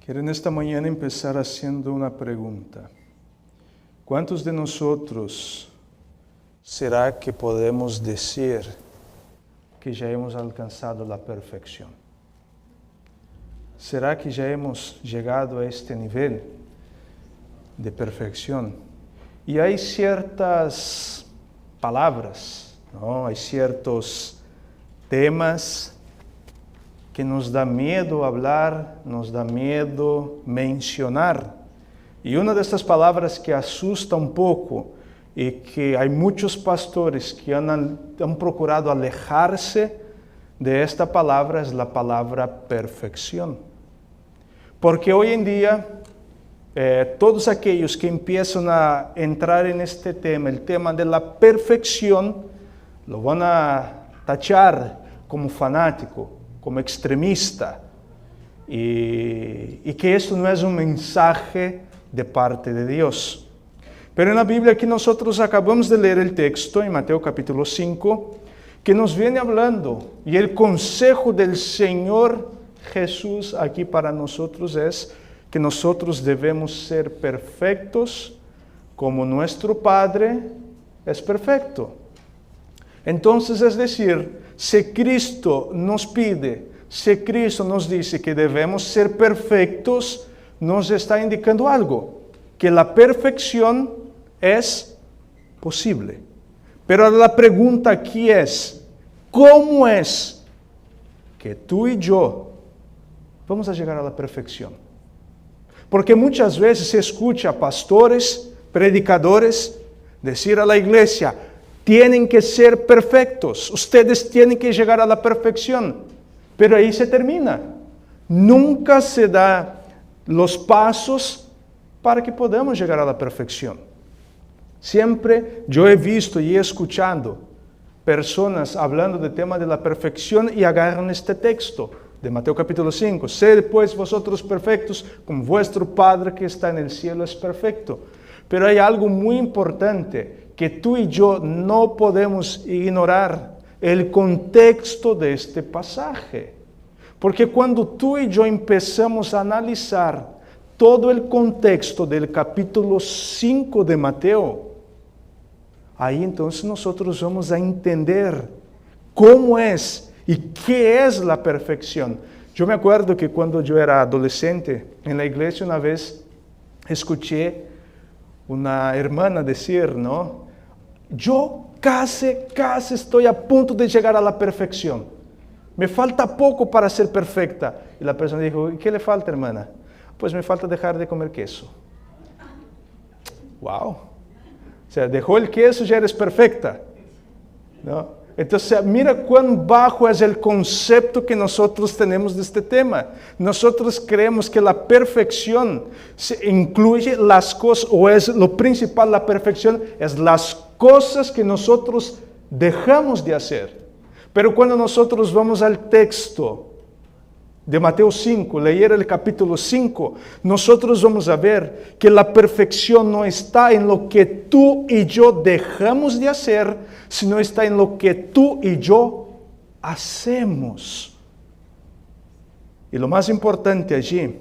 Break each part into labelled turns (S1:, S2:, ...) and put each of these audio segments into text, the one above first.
S1: Quiero en esta mañana empezar haciendo una pregunta. ¿Cuántos de nosotros será que podemos decir que ya hemos alcanzado la perfección? ¿Será que ya hemos llegado a este nivel de perfección? Y hay ciertas palabras, ¿no? Hay ciertos temas que nos da miedo hablar, nos da miedo mencionar. Y una de estas palabras que asusta un poco y que hay muchos pastores que han procurado alejarse de esta palabra es la palabra perfección. Porque hoy en día todos aquellos que empiezan a entrar en este tema, el tema de la perfección, lo van a tachar como fanático, como extremista, y que esto no es un mensaje de parte de Dios. Pero en la Biblia que nosotros acabamos de leer el texto, en Mateo capítulo 5, que nos viene hablando, y el consejo del Señor Jesús aquí para nosotros es que nosotros debemos ser perfectos como nuestro Padre es perfecto. Entonces, es decir, si Cristo nos pide, si Cristo nos dice que debemos ser perfectos, nos está indicando algo, que la perfección es posible. Pero la pregunta aquí es, ¿cómo es que tú y yo vamos a llegar a la perfección? Porque muchas veces se escucha a pastores, predicadores, decir a la iglesia, tienen que ser perfectos, ustedes tienen que llegar a la perfección, pero ahí se termina. Nunca se da los pasos para que podamos llegar a la perfección. Siempre yo he visto y he escuchado personas hablando del tema de la perfección y agarran este texto de Mateo capítulo 5. Sed pues vosotros perfectos como vuestro Padre que está en el cielo es perfecto. Pero hay algo muy importante que tú y yo no podemos ignorar, el contexto de este pasaje. Porque cuando tú y yo empezamos a analizar todo el contexto del capítulo 5 de Mateo, ahí entonces nosotros vamos a entender cómo es y qué es la perfección. Yo me acuerdo que cuando yo era adolescente en la iglesia una vez escuché una hermana decir, ¿no? Yo casi estoy a punto de llegar a la perfección. Me falta poco para ser perfecta. Y la persona dijo, ¿y qué le falta, hermana? Pues me falta dejar de comer queso. Wow. O sea, dejó el queso, ya eres perfecta, ¿no? Entonces, mira cuán bajo es el concepto que nosotros tenemos de este tema. Nosotros creemos que la perfección incluye las cosas, o es lo principal, la perfección, es las cosas que nosotros dejamos de hacer. Pero cuando nosotros vamos al texto de Mateo 5, leer el capítulo 5, nosotros vamos a ver que la perfección no está en lo que tú y yo dejamos de hacer, sino está en lo que tú y yo hacemos. Y lo más importante allí,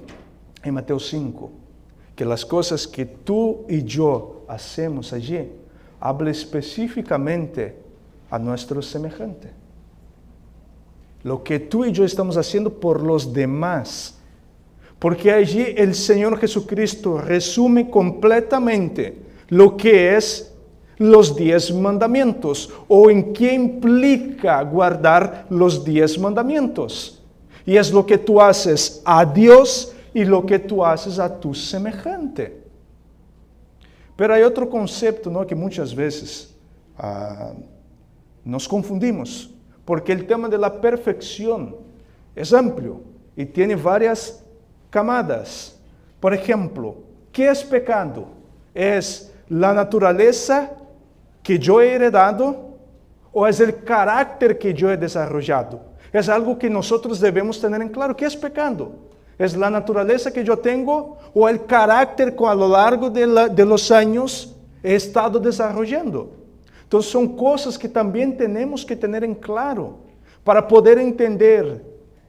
S1: en Mateo 5, que las cosas que tú y yo hacemos allí, habla específicamente a nuestro semejante. Lo que tú y yo estamos haciendo por los demás. Porque allí el Señor Jesucristo resume completamente lo que es los 10 mandamientos o en qué implica guardar los 10 mandamientos. Y es lo que tú haces a Dios y lo que tú haces a tu semejante. Pero hay otro concepto, ¿no?, que muchas veces nos confundimos. Porque el tema de la perfección es amplio y tiene varias camadas. Por ejemplo, ¿qué es pecado? ¿Es la naturaleza que yo he heredado o es el carácter que yo he desarrollado? Es algo que nosotros debemos tener en claro. ¿Qué es pecado? ¿Es la naturaleza que yo tengo o el carácter que a lo largo de los años he estado desarrollando? Entonces son cosas que también tenemos que tener en claro para poder entender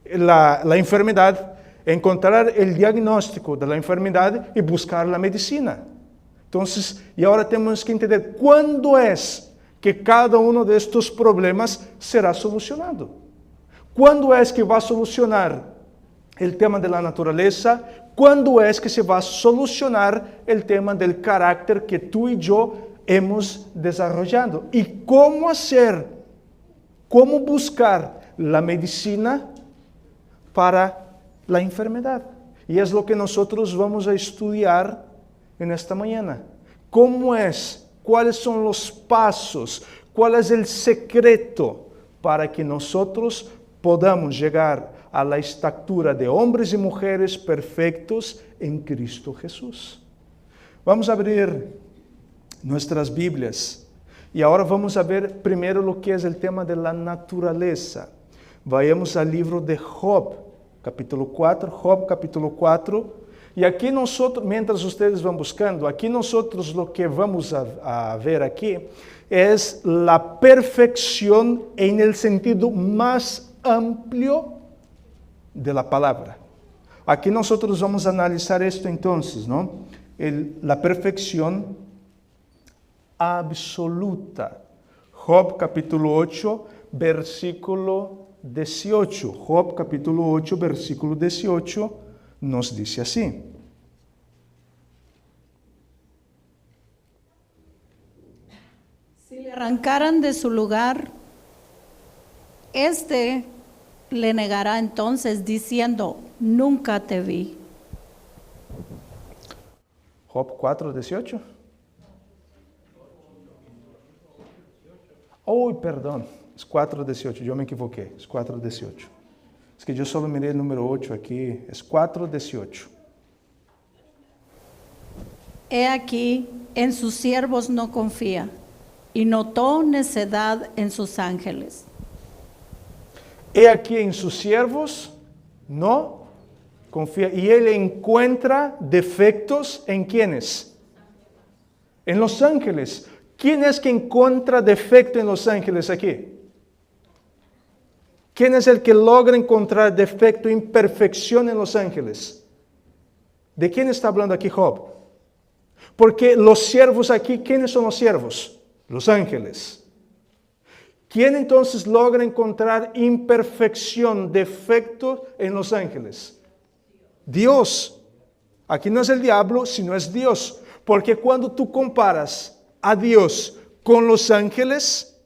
S1: la enfermedad encontrar el diagnóstico de la enfermedad y buscar la medicina. Entonces, y ahora tenemos que entender cuándo es que cada uno de estos problemas será solucionado. ¿Cuándo es que va a solucionar el tema de la naturaleza? ¿Cuándo es que se va a solucionar el tema del carácter que tú y yo hemos desarrollado? ¿Y cómo hacer, cómo buscar la medicina para la enfermedad? Y es lo que nosotros vamos a estudiar en esta mañana. ¿Cómo es? ¿Cuáles son los pasos? ¿Cuál es el secreto para que nosotros podamos llegar a la estatura de hombres y mujeres perfectos en Cristo Jesús? Vamos a abrir nuestras Biblias y ahora vamos a ver primero lo que es el tema de la naturaleza. Vayamos al libro de Job, capítulo 4, Job capítulo 4. Y aquí nosotros, mientras ustedes van buscando, aquí nosotros lo que vamos a ver aquí es la perfección en el sentido más amplio de la palabra. Aquí nosotros vamos a analizar esto entonces, ¿no? La perfección absoluta. Job capítulo 8, versículo 18. Job capítulo 8, versículo 18. Nos dice así:
S2: si le arrancaran de su lugar, le negará entonces diciendo, nunca te vi.
S1: Job 4, 18. Oh, perdón, es 4, 18, yo me equivoqué, es 4, 18. Es que yo solo miré el número 8 aquí, es 4, 18.
S2: He aquí, en sus siervos no confía, y notó necedad en sus ángeles.
S1: He aquí en sus siervos no confía, y él encuentra defectos en ¿quiénes? En los ángeles. ¿Quién es que encuentra defecto en los ángeles aquí? ¿Quién es el que logra encontrar defecto, imperfección en los ángeles? ¿De quién está hablando aquí Job? Porque los siervos aquí, ¿quiénes son los siervos? Los ángeles. ¿Quién entonces logra encontrar imperfección, defecto en los ángeles? Dios. Aquí no es el diablo, sino es Dios. Porque cuando tú comparas a Dios con los ángeles,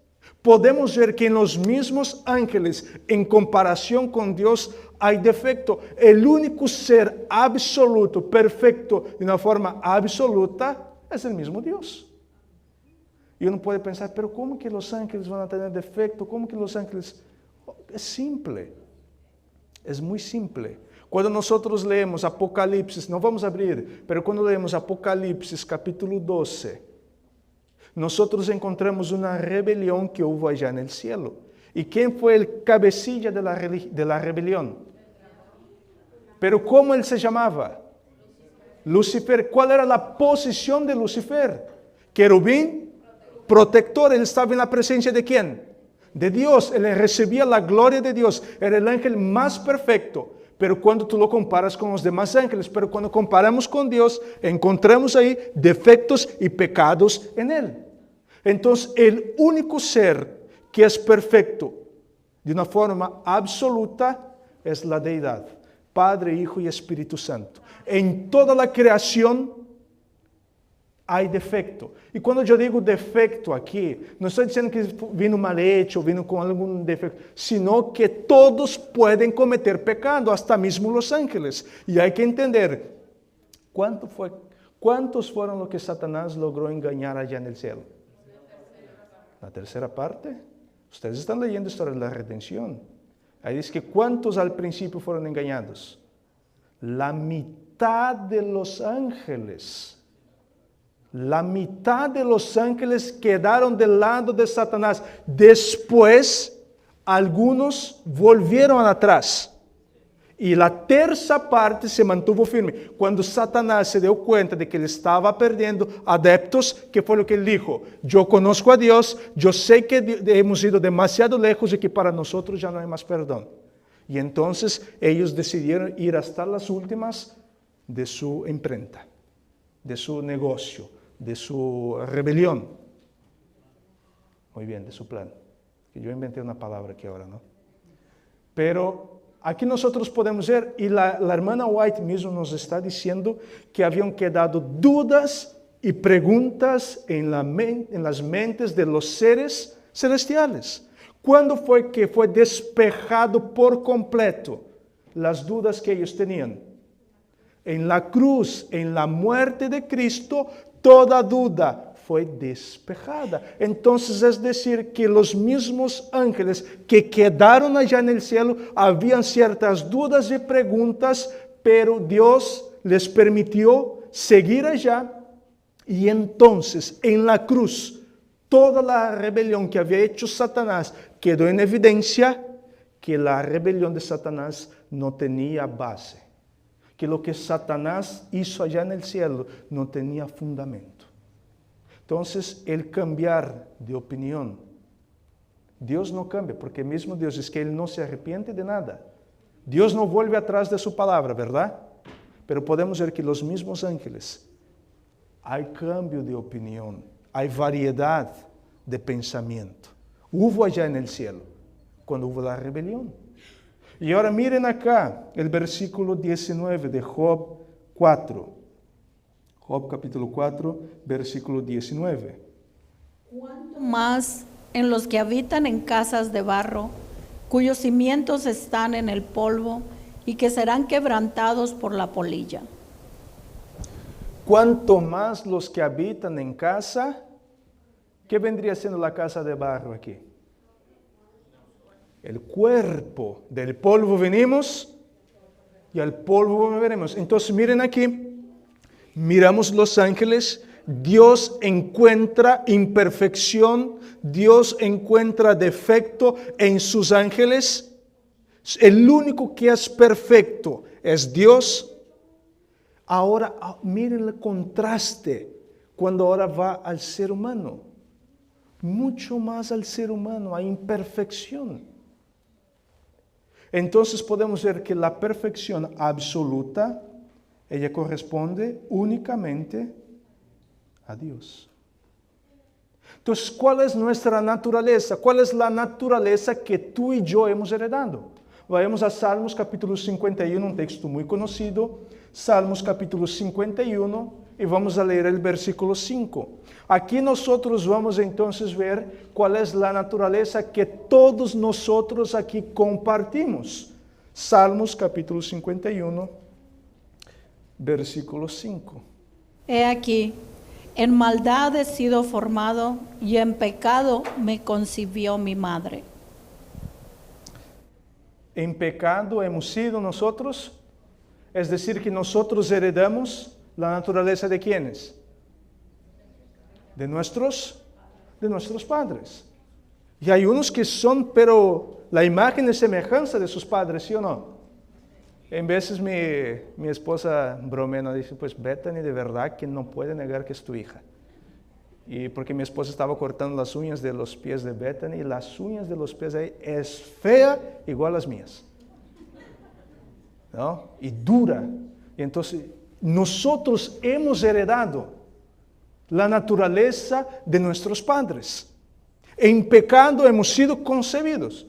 S1: podemos ver que en los mismos ángeles, en comparación con Dios, hay defecto. El único ser absoluto, perfecto, de una forma absoluta, es el mismo Dios. Y uno puede pensar, pero ¿cómo que los ángeles van a tener defecto? ¿Cómo que los ángeles? Es simple. Es muy simple. Cuando nosotros leemos Apocalipsis, no vamos a abrir, pero cuando leemos Apocalipsis capítulo 12, nosotros encontramos una rebelión que hubo allá en el cielo. ¿Y quién fue el cabecilla de la rebelión? Pero ¿cómo él se llamaba? Lucifer. ¿Cuál era la posición de Lucifer? Querubín, protector. Él estaba en la presencia ¿de quién? De Dios. Él recibía la gloria de Dios. Era el ángel más perfecto. Pero cuando tú lo comparas con los demás ángeles, pero cuando comparamos con Dios, encontramos ahí defectos y pecados en él. Entonces, el único ser que es perfecto de una forma absoluta es la deidad, Padre, Hijo y Espíritu Santo. En toda la creación hay defecto. Y cuando yo digo defecto aquí, no estoy diciendo que vino mal hecho, vino con algún defecto, sino que todos pueden cometer pecado, hasta mismo los ángeles. Y hay que entender, ¿cuántos fueron los que Satanás logró engañar allá en el cielo? La tercera parte. Ustedes están leyendo historia de la redención. Ahí dice que ¿cuántos al principio fueron engañados? La mitad de los ángeles. La mitad de los ángeles quedaron del lado de Satanás. Después, algunos volvieron atrás. Y la tercera parte se mantuvo firme. Cuando Satanás se dio cuenta de que él estaba perdiendo adeptos, ¿qué fue lo que él dijo? Yo conozco a Dios, yo sé que hemos ido demasiado lejos y que para nosotros ya no hay más perdón. Y entonces ellos decidieron ir hasta las últimas de su imprenta, de su negocio, de su rebelión. Muy bien, de su plan. Que yo inventé una palabra aquí ahora, ¿no? Pero aquí nosotros podemos ver, y la hermana White mismo nos está diciendo que habían quedado dudas y preguntas en las mentes de los seres celestiales. ¿Cuándo fue que fue despejado por completo las dudas que ellos tenían? En la cruz, en la muerte de Cristo, toda duda fue despejada. Entonces es decir que los mismos ángeles que quedaron allá en el cielo, habían ciertas dudas y preguntas, pero Dios les permitió seguir allá. Y entonces en la cruz, toda la rebelión que había hecho Satanás quedó en evidencia que la rebelión de Satanás no tenía base, que lo que Satanás hizo allá en el cielo no tenía fundamento. Entonces, el cambiar de opinión, Dios no cambia, porque mismo Dios es que Él no se arrepiente de nada. Dios no vuelve atrás de su palabra, ¿verdad? Pero podemos ver que los mismos ángeles, hay cambio de opinión, hay variedad de pensamiento. Hubo allá en el cielo, cuando hubo la rebelión. Y ahora miren acá el versículo 19 de Job 4. Job capítulo 4, versículo 19.
S2: ¿Cuánto más en los que habitan en casas de barro, cuyos cimientos están en el polvo y que serán quebrantados por la polilla?
S1: Cuanto más los que habitan en casa, ¿qué vendría siendo la casa de barro aquí? El cuerpo, del polvo venimos y al polvo volveremos. Entonces miren aquí, miramos los ángeles, Dios encuentra imperfección, Dios encuentra defecto en sus ángeles. El único que es perfecto es Dios. Ahora miren el contraste cuando ahora va al ser humano. Mucho más al ser humano, hay imperfección. Entonces podemos ver que la perfección absoluta, ella corresponde únicamente a Dios. Entonces, ¿cuál es nuestra naturaleza? ¿Cuál es la naturaleza que tú y yo hemos heredado? Vayamos a Salmos capítulo 51, un texto muy conocido. Salmos capítulo 51 y vamos a leer el versículo 5. Aquí nosotros vamos entonces ver cuál es la naturaleza que todos nosotros aquí compartimos. Salmos capítulo 51, versículo 5.
S2: He aquí, en maldad he sido formado y en pecado me concibió mi madre.
S1: En pecado hemos sido nosotros, es decir, que nosotros heredamos la naturaleza de ¿quiénes? De nuestros padres. Y hay unos que son, pero la imagen y semejanza de sus padres, ¿sí o no? En veces mi esposa bromea, dice, pues Bethany de verdad que no puede negar que es tu hija. Y porque mi esposa estaba cortando las uñas de los pies de Bethany, y las uñas de los pies de ahí es fea igual a las mías, ¿no? Y dura. Y entonces nosotros hemos heredado la naturaleza de nuestros padres. En pecado hemos sido concebidos.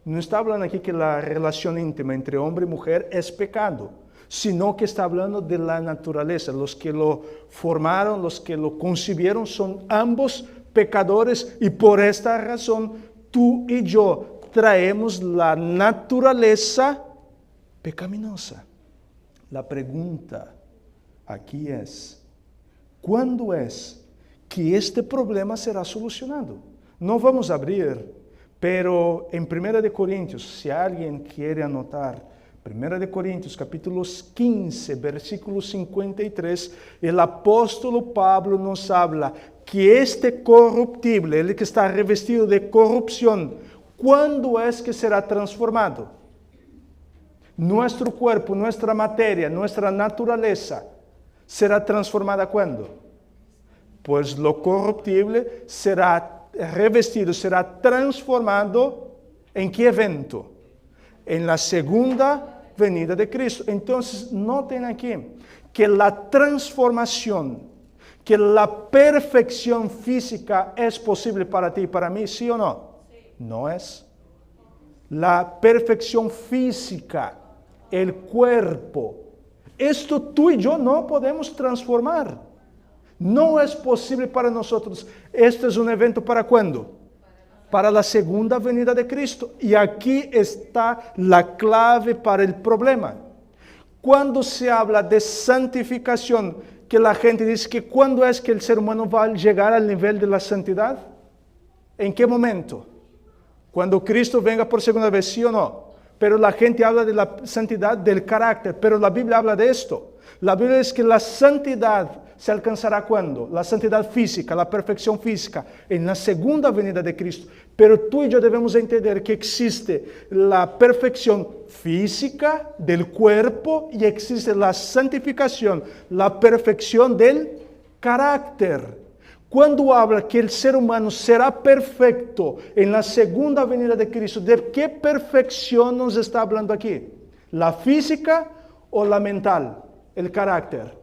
S1: No está hablando aquí que la relación íntima entre hombre y mujer es pecado, sino que está hablando de la naturaleza. Los que lo formaron, los que lo concibieron son ambos pecadores y por esta razón tú y yo traemos la naturaleza pecaminosa. La pregunta aquí es, ¿cuándo es que este problema será solucionado? No vamos a abrir, pero en 1 Corintios, si alguien quiere anotar, 1 Corintios capítulo 15, versículo 53, el apóstol Pablo nos habla que este corruptible, el que está revestido de corrupción, ¿cuándo es que será transformado? Nuestro cuerpo, nuestra materia, nuestra naturaleza, ¿será transformada cuándo? Pues lo corruptible será revestido, será transformado ¿en qué evento? En la segunda venida de Cristo. Entonces, noten aquí que la transformación, que la perfección física es posible para ti y para mí, ¿sí o no? Sí. No es. La perfección física, el cuerpo, esto tú y yo no podemos transformar. No es posible para nosotros. Este es un evento ¿para cuándo? Para la segunda venida de Cristo. Y aquí está la clave para el problema. Cuando se habla de santificación, que la gente dice que ¿cuándo es que el ser humano va a llegar al nivel de la santidad? ¿En qué momento? Cuando Cristo venga por segunda vez, ¿sí o no? Pero la gente habla de la santidad del carácter, pero la Biblia habla de esto. La Biblia dice que la santidad se alcanzará ¿cuándo? La santidad física, la perfección física, en la segunda venida de Cristo. Pero tú y yo debemos entender que existe la perfección física del cuerpo y existe la santificación, la perfección del carácter. Cuando habla que el ser humano será perfecto en la segunda venida de Cristo, ¿de qué perfección nos está hablando aquí? ¿La física o la mental? ¿El carácter?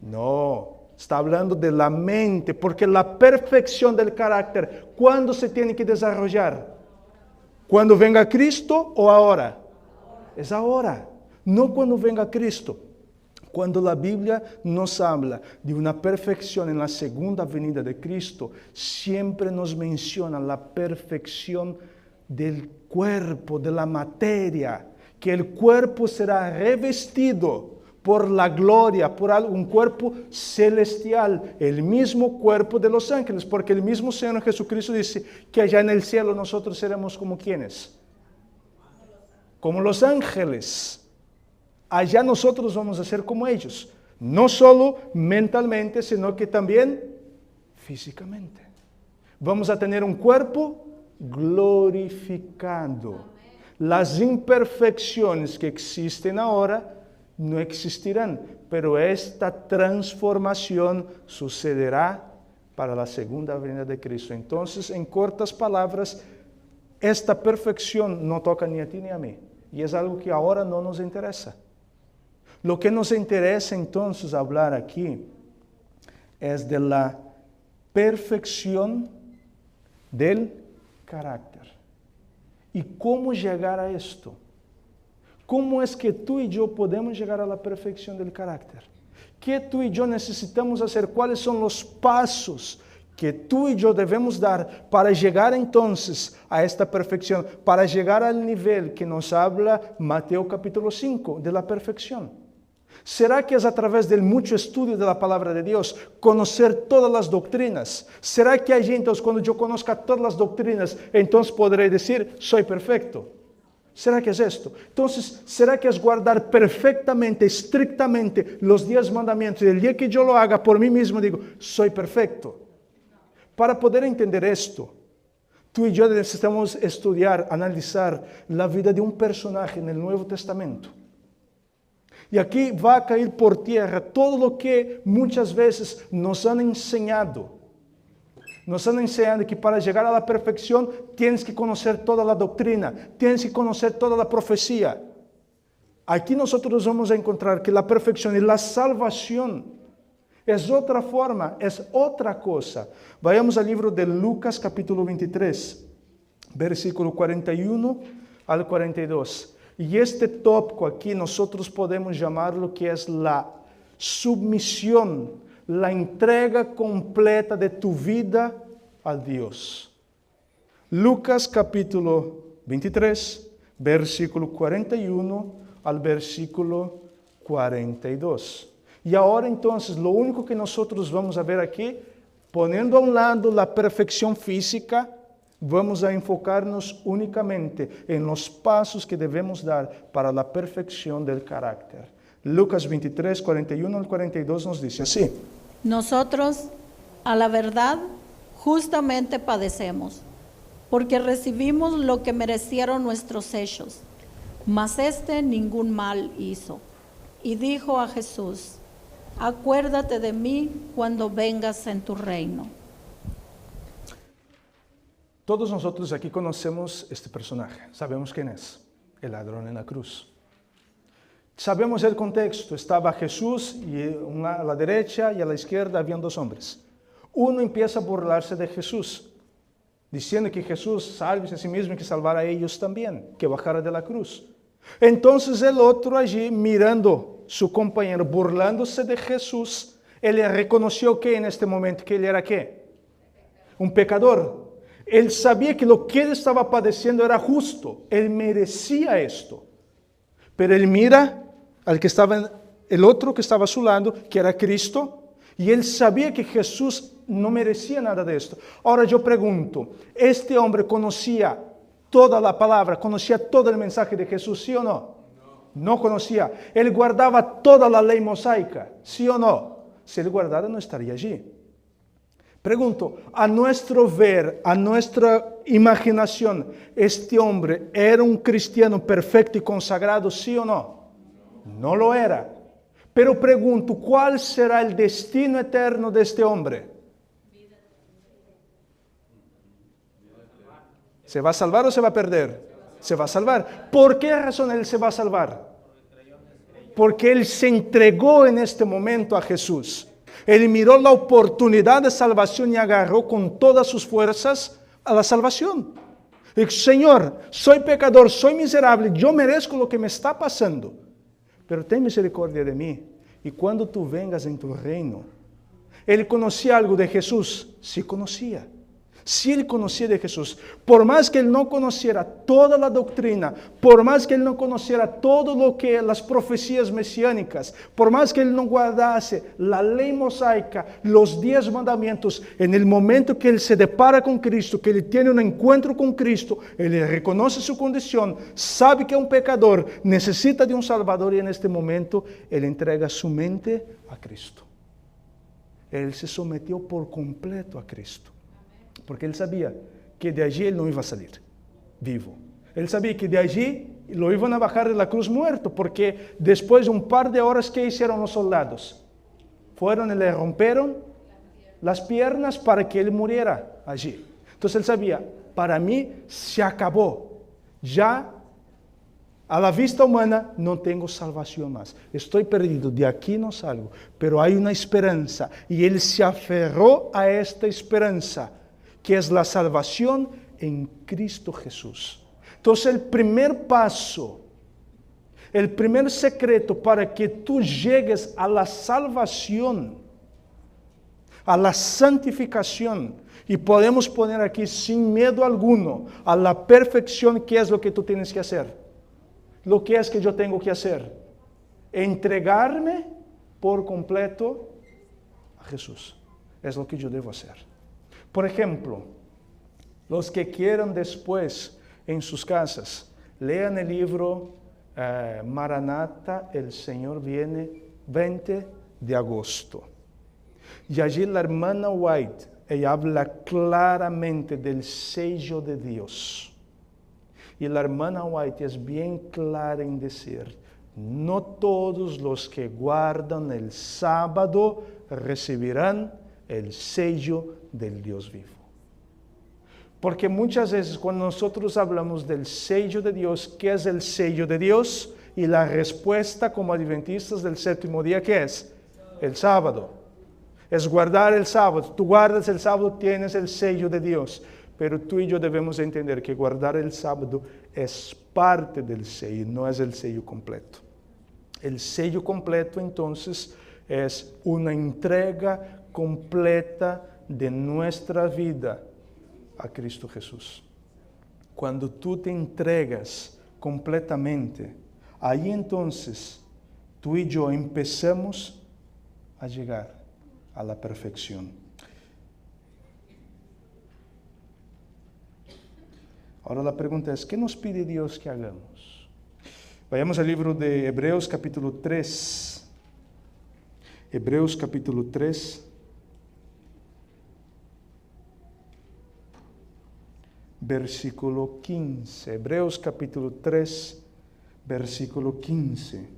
S1: No, está hablando de la mente, porque la perfección del carácter, ¿cuándo se tiene que desarrollar? ¿Cuando venga Cristo o ahora? Es ahora, no cuando venga Cristo. Cuando la Biblia nos habla de una perfección en la segunda venida de Cristo, siempre nos menciona la perfección del cuerpo, de la materia, que el cuerpo será revestido por la gloria, por un cuerpo celestial, el mismo cuerpo de los ángeles, porque el mismo Señor Jesucristo dice que allá en el cielo nosotros seremos como ¿quiénes? Como los ángeles. Allá nosotros vamos a ser como ellos, no solo mentalmente, sino que también físicamente. Vamos a tener un cuerpo glorificado. Las imperfecciones que existen ahora no existirán, pero esta transformación sucederá para la segunda venida de Cristo. Entonces, en cortas palabras, esta perfección no toca ni a ti ni a mí, y es algo que ahora no nos interesa. Lo que nos interesa entonces hablar aquí es de la perfección del carácter. ¿Y cómo llegar a esto? ¿Cómo es que tú y yo podemos llegar a la perfección del carácter? ¿Qué tú y yo necesitamos hacer? ¿Cuáles son los pasos que tú y yo debemos dar para llegar entonces a esta perfección? Para llegar al nivel que nos habla Mateo capítulo 5 de la perfección. ¿Será que es a través del mucho estudio de la palabra de Dios, conocer todas las doctrinas? ¿Será que allí entonces cuando yo conozca todas las doctrinas, entonces podré decir, soy perfecto? ¿Será que es esto? Entonces, ¿será que es guardar perfectamente, estrictamente los 10 mandamientos? Y el día que yo lo haga por mí mismo, digo, soy perfecto. Para poder entender esto, tú y yo necesitamos estudiar, analizar la vida de un personaje en el Nuevo Testamento. Y aquí va a caer por tierra todo lo que muchas veces nos han enseñado. Nos han enseñado que para llegar a la perfección tienes que conocer toda la doctrina, tienes que conocer toda la profecía. Aquí nosotros vamos a encontrar que la perfección y la salvación es otra forma, es otra cosa. Vayamos al libro de Lucas capítulo 23, versículo 41 al 42. Y este tópico aquí nosotros podemos llamarlo que es la submisión, la entrega completa de tu vida a Dios. Lucas capítulo 23, versículo 41 al versículo 42. Y ahora entonces lo único que nosotros vamos a ver aquí, poniendo a un lado la perfección física, vamos a enfocarnos únicamente en los pasos que debemos dar para la perfección del carácter. Lucas 23, 41 al 42 nos dice así.
S2: Nosotros, a la verdad, justamente padecemos, porque recibimos lo que merecieron nuestros hechos, mas ningún mal hizo. Y dijo a Jesús, acuérdate de mí cuando vengas en tu reino. Todos nosotros aquí conocemos este personaje, sabemos quién es.
S1: El ladrón en la cruz. Sabemos el contexto. Estaba Jesús y a la derecha y a la izquierda habían dos hombres. Uno empieza a burlarse de Jesús, diciendo que Jesús salve a sí mismo y que salvara a ellos también, que bajara de la cruz. Entonces el otro allí, mirando a su compañero, burlándose de Jesús, él reconoció que en este momento que él era ¿qué? Un pecador. Él sabía que lo que él estaba padeciendo era justo, él merecía esto. Pero él mira al que estaba, el otro que estaba a su lado, que era Cristo, y él sabía que Jesús no merecía nada de esto. Ahora yo pregunto, ¿este hombre conocía toda la palabra, conocía todo el mensaje de Jesús, sí o no? No conocía. Él guardaba toda la ley mosaica, sí o no? Si él guardara, no estaría allí. Pregunto, a nuestro ver, a nuestra imaginación, ¿este hombre era un cristiano perfecto y consagrado, sí o no? No lo era. Pero pregunto, ¿cuál será el destino eterno de este hombre? ¿Se va a salvar o se va a perder? Se va a salvar. ¿Por qué razón él se va a salvar? Porque él se entregó en este momento a Jesús. Él miró la oportunidad de salvación y agarró con todas sus fuerzas a la salvación. Dijo, Señor, soy pecador, soy miserable, yo merezco lo que me está pasando. Pero ten misericordia de mí. Y cuando tú vengas en tu reino, ¿él conocía algo de Jesús? Sí conocía. Sí él conocía de Jesús. Por más que él no conociera toda la doctrina, por más que él no conociera todo lo que las profecías mesiánicas, por más que él no guardase la ley mosaica, los 10 mandamientos, en el momento que él se depara con Cristo, que él tiene un encuentro con Cristo, él reconoce su condición, sabe que es un pecador, necesita de un Salvador y en este momento él entrega su mente a Cristo. Él se sometió por completo a Cristo. Porque él sabía que de allí él no iba a salir vivo. Él sabía que de allí lo iban a bajar de la cruz muerto, porque después de un par de horas, ¿qué hicieron los soldados? Fueron y le rompieron las piernas para que él muriera allí. Entonces él sabía, para mí se acabó. Ya a la vista humana no tengo salvación más. Estoy perdido, de aquí no salgo. Pero hay una esperanza y él se aferró a esta esperanza, que es la salvación en Cristo Jesús. Entonces el primer paso, el primer secreto para que tú llegues a la salvación, a la santificación, y podemos poner aquí sin miedo alguno, a la perfección, ¿qué es lo que tú tienes que hacer? Lo que es que yo tengo que hacer, entregarme por completo a Jesús. Es lo que yo debo hacer. Por ejemplo, los que quieran después en sus casas, lean el libro Maranata, el Señor viene, 20 de agosto. Y allí la hermana White, ella habla claramente del sello de Dios. Y la hermana White es bien clara en decir, no todos los que guardan el sábado recibirán el sello del Dios vivo. Porque muchas veces cuando nosotros hablamos del sello de Dios, ¿qué es el sello de Dios? Y la respuesta como adventistas del séptimo día, ¿qué es? El sábado. Es guardar el sábado. Tú guardas el sábado, tienes el sello de Dios. Pero tú y yo debemos entender que guardar el sábado es parte del sello, no es el sello completo. El sello completo entonces es una entrega completa de nuestra vida a Cristo Jesús. Cuando tú te entregas completamente, ahí entonces tú y yo empezamos a llegar a la perfección. Ahora la pregunta es, ¿qué nos pide Dios que hagamos? Vayamos al libro de Hebreos capítulo 3. Hebreos capítulo 3. Versículo 15. Hebreos capítulo 3, versículo 15.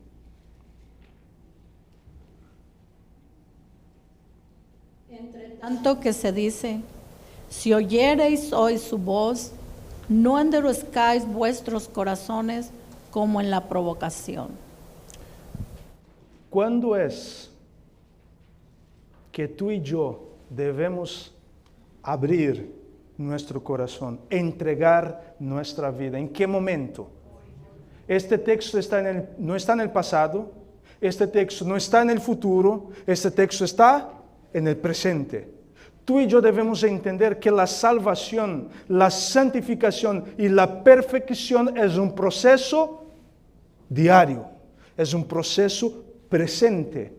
S2: Entre tanto que se dice, si oyereis hoy su voz, no endurezcáis vuestros corazones como en la provocación.
S1: ¿Cuándo es que tú y yo debemos abrir nuestro corazón, entregar nuestra vida? ¿En qué momento? Este texto no está en el pasado, este texto no está en el futuro, este texto está en el presente. Tú y yo debemos entender que la salvación, la santificación y la perfección es un proceso diario, es un proceso presente.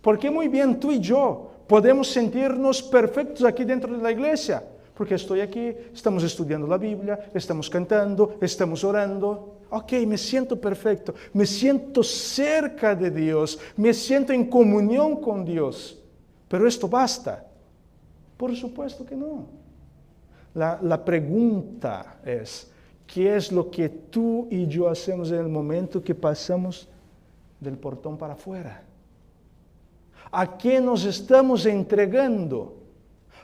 S1: Porque muy bien tú y yo podemos sentirnos perfectos aquí dentro de la iglesia, porque estoy aquí, estamos estudiando la Biblia, estamos cantando, estamos orando. Ok, me siento perfecto, me siento cerca de Dios, me siento en comunión con Dios. Pero esto basta. Por supuesto que no. La pregunta es, ¿qué es lo que tú y yo hacemos en el momento que pasamos del portón para afuera? ¿A quién nos estamos entregando?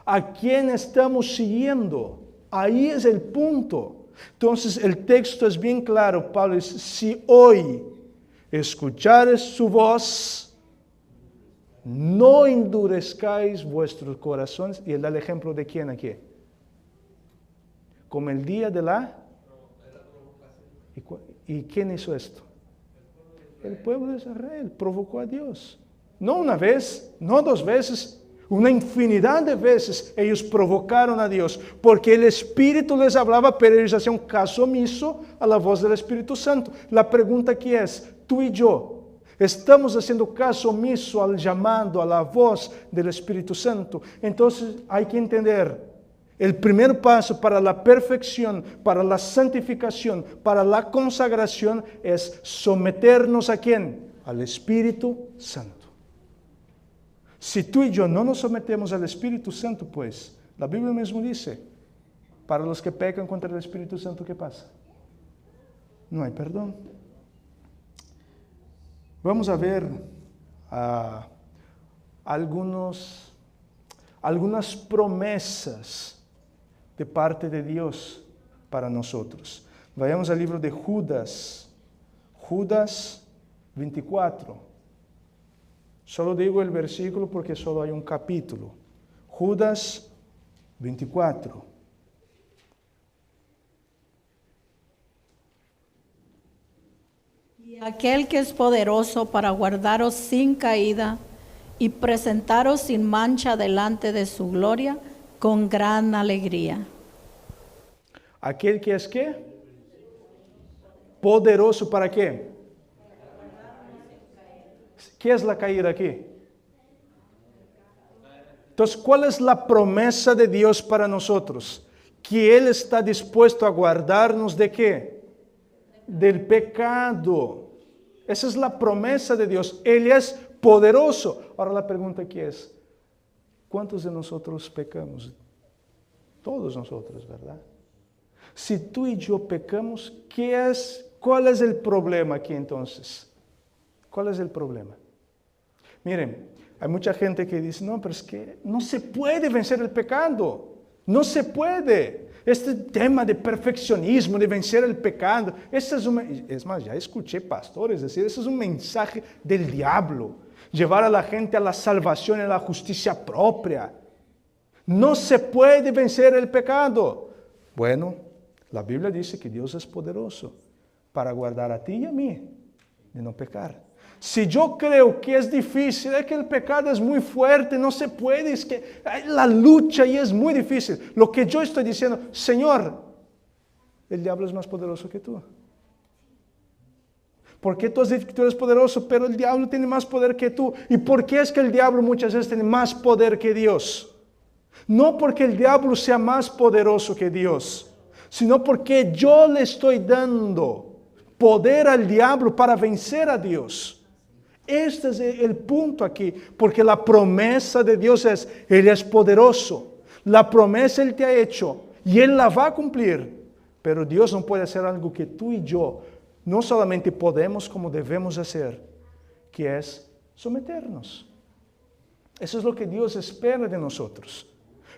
S1: ¿A quién estamos siguiendo? Ahí es el punto. Entonces el texto es bien claro. Pablo dice, si hoy escuchares su voz, no endurezcáis vuestros corazones. Y él da el ejemplo de quién aquí. Como el día de la... ¿Y quién hizo esto? El pueblo de Israel provocó a Dios. No una vez, no dos veces, una infinidad de veces ellos provocaron a Dios, porque el Espíritu les hablaba, pero ellos hacían caso omiso a la voz del Espíritu Santo. La pregunta aquí es, tú y yo, ¿estamos haciendo caso omiso al llamado, a la voz del Espíritu Santo? Entonces hay que entender, el primer paso para la perfección, para la santificación, para la consagración es someternos ¿a quién? Al Espíritu Santo. Si tú y yo no nos sometemos al Espíritu Santo, pues, la Biblia mismo dice, para los que pecan contra el Espíritu Santo, ¿qué pasa? No hay perdón. Vamos a ver algunas promesas de parte de Dios para nosotros. Vayamos al libro de Judas, Judas 24. Solo digo el versículo porque solo hay un capítulo. Judas 24.
S2: Y aquel que es poderoso para guardaros sin caída y presentaros sin mancha delante de su gloria con gran alegría.
S1: ¿Aquel que es qué? Poderoso para qué? ¿Qué es la caída aquí? Entonces, ¿cuál es la promesa de Dios para nosotros? Que Él está dispuesto a guardarnos ¿de qué? Del pecado. Esa es la promesa de Dios. Él es poderoso. Ahora la pregunta aquí es, ¿cuántos de nosotros pecamos? Todos nosotros, ¿verdad? Si tú y yo pecamos, ¿cuál es el problema aquí entonces? ¿Cuál es el problema? Miren, hay mucha gente que dice, no, pero es que no se puede vencer el pecado. No se puede. Este tema de perfeccionismo, de vencer el pecado, es más, ya escuché pastores decir, ese es un mensaje del diablo. Llevar a la gente a la salvación y a la justicia propia. No se puede vencer el pecado. Bueno, la Biblia dice que Dios es poderoso para guardar a ti y a mí de no pecar. Si yo creo que es difícil, es que el pecado es muy fuerte, no se puede, es que la lucha y es muy difícil. Lo que yo estoy diciendo, Señor, el diablo es más poderoso que tú. ¿Por qué tú has dicho que tú eres poderoso, pero el diablo tiene más poder que tú? ¿Y por qué es que el diablo muchas veces tiene más poder que Dios? No porque el diablo sea más poderoso que Dios, sino porque yo le estoy dando poder al diablo para vencer a Dios. Este es el punto aquí, porque la promesa de Dios es, Él es poderoso. La promesa Él te ha hecho y Él la va a cumplir. Pero Dios no puede hacer algo que tú y yo no solamente podemos, como debemos hacer, que es someternos. Eso es lo que Dios espera de nosotros.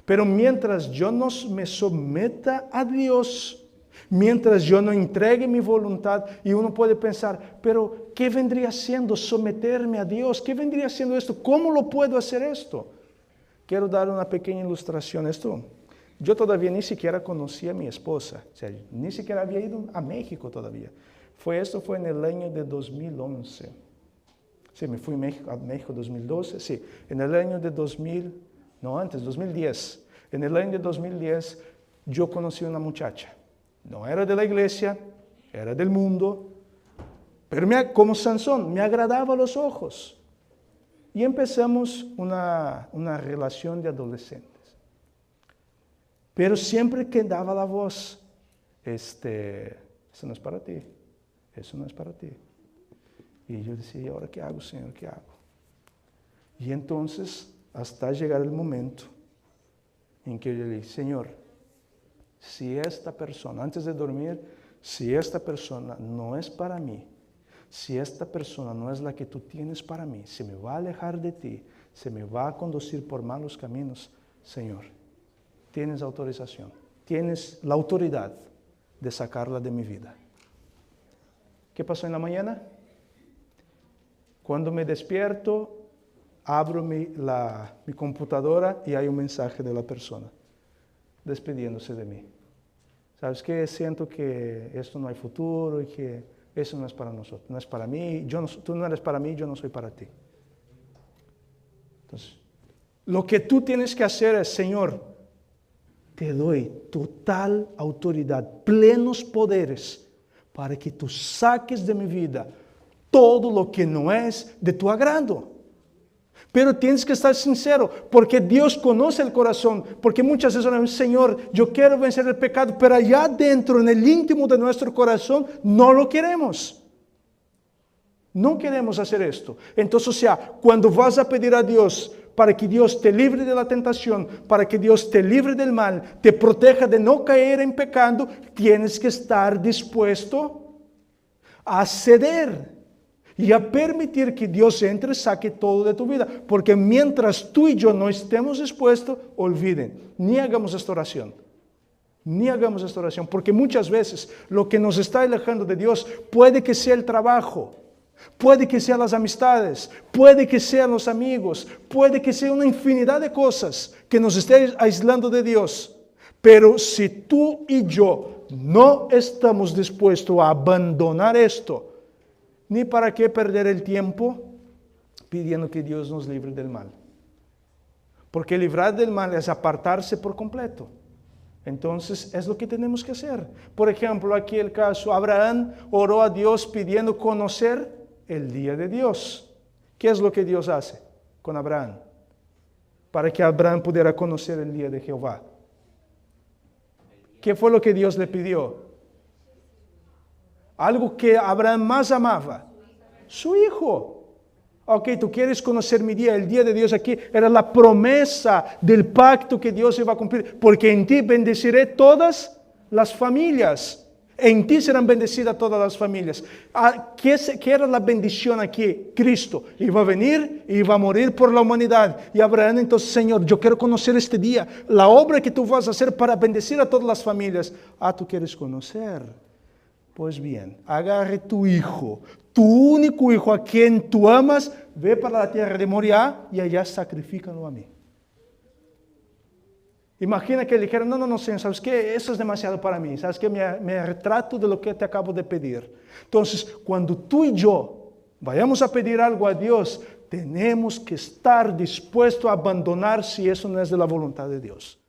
S1: Pero mientras yo no me someta a Dios, Mientras yo no entregue mi voluntad, y uno puede pensar, pero ¿qué vendría siendo someterme a Dios? ¿Qué vendría siendo esto? ¿Cómo lo puedo hacer esto? Quiero dar una pequeña ilustración. Yo todavía ni siquiera conocía a mi esposa, o sea, ni siquiera había ido a México todavía. Esto fue en el año de 2011. Sí, me fui a México 2012, sí, en el año de 2010. En el año de 2010 yo conocí a una muchacha. No era de la iglesia, era del mundo, pero como Sansón, me agradaba a los ojos. Y empezamos una relación de adolescentes. Pero siempre que daba la voz, eso no es para ti, eso no es para ti. Y yo decía, ¿y ahora qué hago, Señor? ¿Qué hago? Y entonces, hasta llegar el momento en que yo le dije, Señor, si esta persona, antes de dormir, si esta persona no es para mí, si esta persona no es la que tú tienes para mí, se me va a alejar de ti, se me va a conducir por malos caminos, Señor, tienes autorización, tienes la autoridad de sacarla de mi vida. ¿Qué pasó en la mañana? Cuando me despierto, abro mi computadora y hay un mensaje de la persona despidiéndose de mí. ¿Sabes qué? Siento que esto no hay futuro y que eso no es para nosotros, no es para mí, tú no eres para mí, yo no soy para ti. Entonces, lo que tú tienes que hacer es, Señor, te doy total autoridad, plenos poderes, para que tú saques de mi vida todo lo que no es de tu agrado. Pero tienes que estar sincero, porque Dios conoce el corazón, porque muchas veces oramos, Señor, yo quiero vencer el pecado, pero allá dentro, en el íntimo de nuestro corazón, no lo queremos. No queremos hacer esto. Entonces, cuando vas a pedir a Dios para que Dios te libre de la tentación, para que Dios te libre del mal, te proteja de no caer en pecado, tienes que estar dispuesto a ceder y a permitir que Dios entre y saque todo de tu vida. Porque mientras tú y yo no estemos dispuestos, olviden, ni hagamos esta oración. Ni hagamos esta oración. Porque muchas veces lo que nos está alejando de Dios puede que sea el trabajo, puede que sean las amistades, puede que sean los amigos, puede que sea una infinidad de cosas que nos estén aislando de Dios. Pero si tú y yo no estamos dispuestos a abandonar esto, ni para qué perder el tiempo pidiendo que Dios nos libre del mal. Porque librar del mal es apartarse por completo. Entonces es lo que tenemos que hacer. Por ejemplo, aquí el caso, Abraham oró a Dios pidiendo conocer el día de Dios. ¿Qué es lo que Dios hace con Abraham? Para que Abraham pudiera conocer el día de Jehová. ¿Qué fue lo que Dios le pidió? Algo que Abraham más amaba, su hijo. Ok, tú quieres conocer mi día, el día de Dios aquí era la promesa del pacto que Dios iba a cumplir, porque en ti bendeciré todas las familias. En ti serán bendecidas todas las familias. ¿Qué era la bendición aquí? Cristo iba a venir y iba a morir por la humanidad. Y Abraham entonces, Señor, yo quiero conocer este día, la obra que tú vas a hacer para bendecir a todas las familias. ¿Tú quieres conocer? Pues bien, agarre tu hijo, tu único hijo a quien tú amas, ve para la tierra de Moriah y allá sacrifícalo a mí. Imagina que le dijeron, no, Señor, ¿sabes qué? Eso es demasiado para mí. ¿Sabes qué? Me retrato de lo que te acabo de pedir. Entonces, cuando tú y yo vayamos a pedir algo a Dios, tenemos que estar dispuestos a abandonar si eso no es de la voluntad de Dios.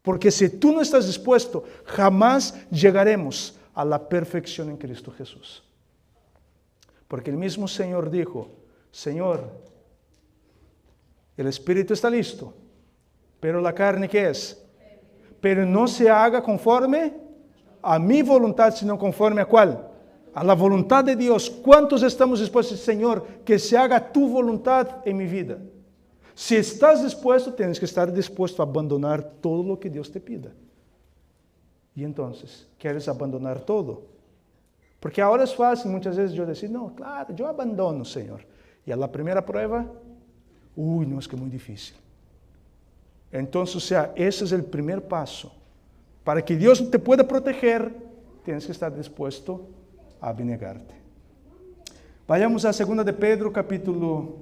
S1: Porque si tú no estás dispuesto, jamás llegaremos a la perfección en Cristo Jesús. Porque el mismo Señor dijo, Señor, el Espíritu está listo, pero la carne, ¿qué es? Pero no se haga conforme a mi voluntad, sino conforme a ¿cuál? A la voluntad de Dios. ¿Cuántos estamos dispuestos, Señor, que se haga tu voluntad en mi vida? Si estás dispuesto, tienes que estar dispuesto a abandonar todo lo que Dios te pida. Y entonces, ¿quieres abandonar todo? Porque ahora es fácil muchas veces yo decir, no, claro, yo abandono, Señor. Y a la primera prueba, no, es que es muy difícil. Entonces, ese es el primer paso. Para que Dios te pueda proteger, tienes que estar dispuesto a abnegarte. Vayamos a 2 de Pedro, capítulo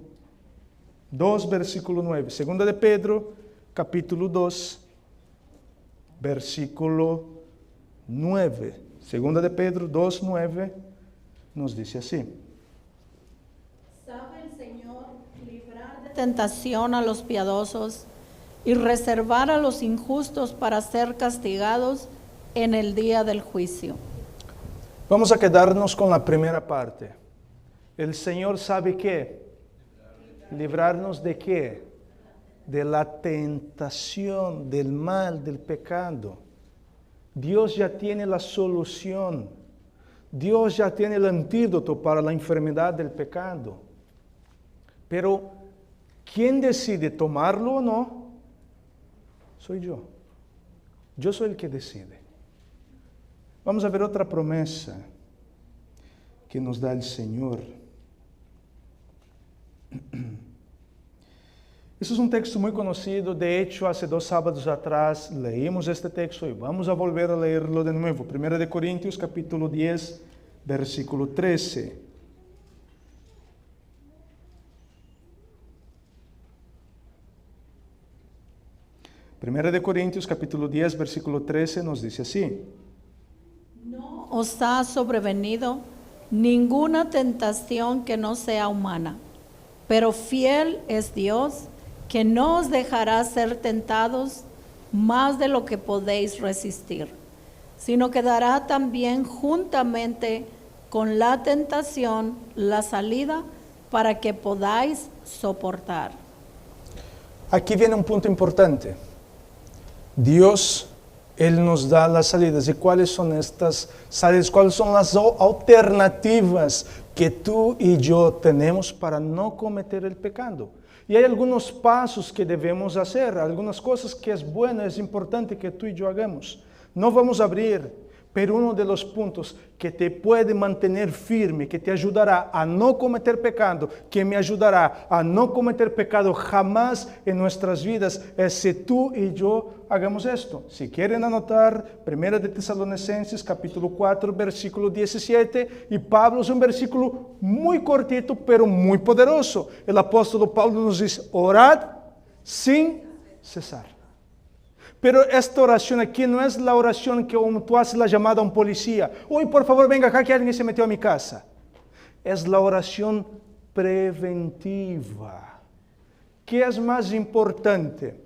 S1: 2, versículo 9. 2 de Pedro, capítulo 2, versículo 9. 2 de Pedro 2, 9 nos dice así.
S2: Sabe el Señor librar de tentación a los piadosos y reservar a los injustos para ser castigados en el día del juicio.
S1: Vamos a quedarnos con la primera parte. El Señor sabe qué. Librarnos de qué? De la tentación, del mal, del pecado. Dios ya tiene la solución. Dios ya tiene el antídoto para la enfermedad del pecado. Pero, ¿quién decide tomarlo o no? Soy yo. Yo soy el que decide. Vamos a ver otra promesa que nos da el Señor. Eso es un texto muy conocido. De hecho, hace 2 sábados atrás leímos este texto y vamos a volver a leerlo de nuevo. 1 de Corintios, capítulo 10, versículo 13. Primera de Corintios, capítulo 10, versículo 13, nos dice así.
S2: No os ha sobrevenido ninguna tentación que no sea humana, pero fiel es Dios, que no os dejará ser tentados más de lo que podéis resistir, sino que dará también juntamente con la tentación la salida para que podáis soportar.
S1: Aquí viene un punto importante. Dios, Él nos da las salidas. ¿Y cuáles son estas salidas? ¿Cuáles son las alternativas que tú y yo tenemos para no cometer el pecado? Y hay algunos pasos que debemos hacer, algunas cosas que es bueno, es importante que tú y yo hagamos. No vamos a abrir, pero uno de los puntos que te puede mantener firme, que te ayudará a no cometer pecado, que me ayudará a no cometer pecado jamás en nuestras vidas, es si tú y yo hagamos esto. Si quieren anotar, 1 de Tesalonicenses, capítulo 4, versículo 17, y Pablo es un versículo muy cortito, pero muy poderoso. El apóstolo Pablo nos dice, orad sin cesar. Pero esta oración aquí no es la oración que tú haces la llamada a un policía. Uy, por favor, venga acá que alguien se metió a mi casa. Es la oración preventiva. ¿Qué es más importante?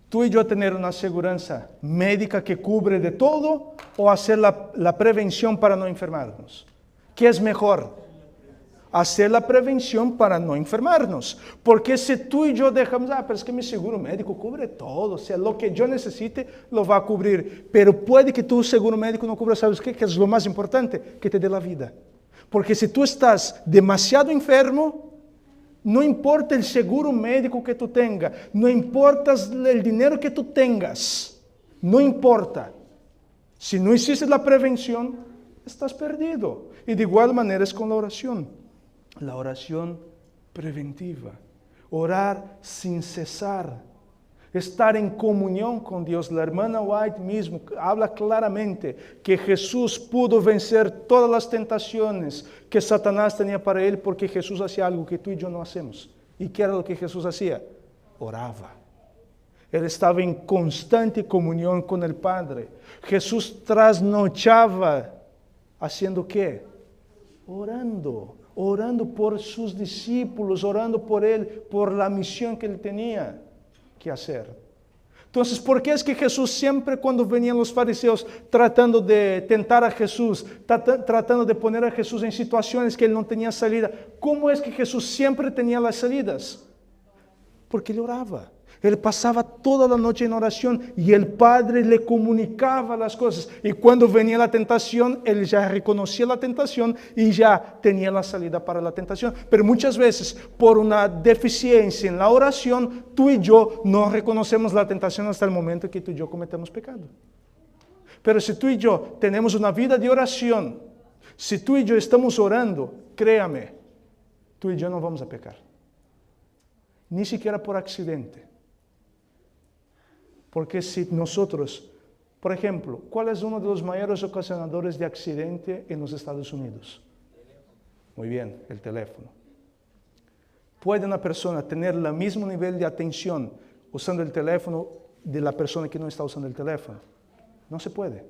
S1: Tú y yo tener una seguridad médica que cubre de todo o hacer la prevención para no enfermarnos. ¿Qué es mejor? Hacer la prevención para no enfermarnos. Porque si tú y yo dejamos, pero es que mi seguro médico cubre todo, o sea, lo que yo necesite lo va a cubrir. Pero puede que tu seguro médico no cubra, ¿sabes qué? Que es lo más importante, que te dé la vida. Porque si tú estás demasiado enfermo, no importa el seguro médico que tú tengas, no importa el dinero que tú tengas, no importa. Si no hiciste la prevención, estás perdido. Y de igual manera es con la oración. La oración preventiva, orar sin cesar, estar en comunión con Dios. La hermana White mismo habla claramente que Jesús pudo vencer todas las tentaciones que Satanás tenía para él porque Jesús hacía algo que tú y yo no hacemos. ¿Y qué era lo que Jesús hacía? Oraba. Él estaba en constante comunión con el Padre. Jesús trasnochaba haciendo ¿qué? Orando por sus discípulos, orando por él, por la misión que él tenía que hacer. Entonces, ¿por qué es que Jesús siempre cuando venían los fariseos tratando de tentar a Jesús, tratando de poner a Jesús en situaciones que él no tenía salida, cómo es que Jesús siempre tenía las salidas? Porque él oraba. Él pasaba toda la noche en oración y el Padre le comunicaba las cosas. Y cuando venía la tentación, él ya reconocía la tentación y ya tenía la salida para la tentación. Pero muchas veces, por una deficiencia en la oración, tú y yo no reconocemos la tentación hasta el momento que tú y yo cometemos pecado. Pero si tú y yo tenemos una vida de oración, si tú y yo estamos orando, créame, tú y yo no vamos a pecar. Ni siquiera por accidente. Porque si nosotros Por ejemplo, ¿cuál es uno de los mayores ocasionadores de accidente en los Estados Unidos? Muy bien, el teléfono. ¿Puede una persona tener el mismo nivel de atención usando el teléfono de la persona que no está usando el teléfono? No se puede.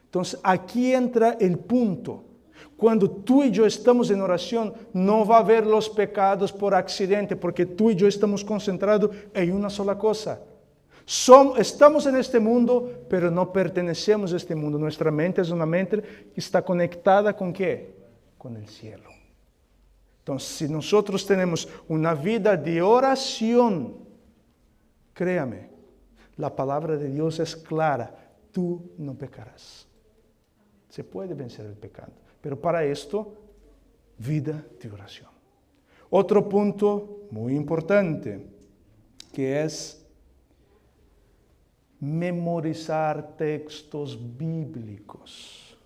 S1: Entonces, aquí entra el punto. Cuando tú y yo estamos en oración, no va a haber los pecados por accidente, porque tú y yo estamos concentrados en una sola cosa. Estamos en este mundo, pero no pertenecemos a este mundo. Nuestra mente es una mente que está conectada ¿con qué? Con el cielo. Entonces, si nosotros tenemos una vida de oración, créame, la palabra de Dios es clara. Tú no pecarás. Se puede vencer el pecado. Pero para esto, vida de oración. Otro punto muy importante, que es memorizar textos bíblicos.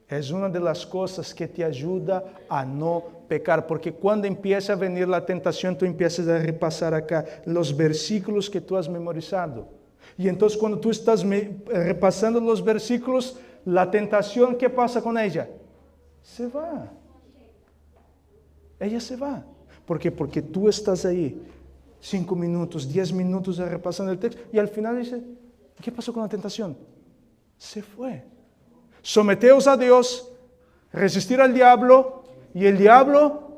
S1: Es una de las cosas que te ayuda a no pecar, porque cuando empieza a venir la tentación, tú empiezas a repasar acá los versículos que tú has memorizado. Y entonces cuando tú estás repasando los versículos, la tentación, ¿qué pasa con ella? Se va. Ella se va. ¿Por qué? Porque tú estás ahí 5 minutos, 10 minutos repasando el texto y al final dice, ¿qué pasó con la tentación? Se fue. Someteos a Dios, resistir al diablo y el diablo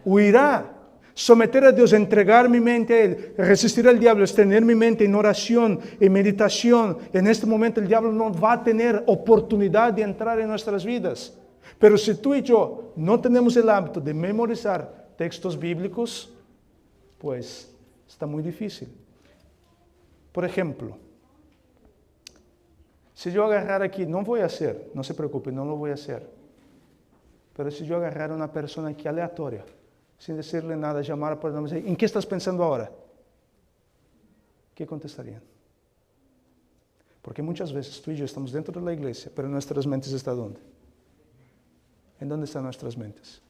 S1: huirá. Someter a Dios, entregar mi mente a Él, resistir al diablo, es tener mi mente en oración, en meditación. En este momento el diablo no va a tener oportunidad de entrar en nuestras vidas. Pero si tú y yo no tenemos el hábito de memorizar textos bíblicos, pues está muy difícil. Por ejemplo, si yo agarrar aquí, no voy a hacer, no se preocupe, no lo voy a hacer. Pero si yo agarrar a una persona aquí aleatoria, sin decirle nada, llamar por el nombre, ¿en qué estás pensando ahora? ¿Qué contestarían? Porque muchas veces tú y yo estamos dentro de la iglesia, pero nuestras mentes están ¿dónde? ¿En dónde están nuestras mentes?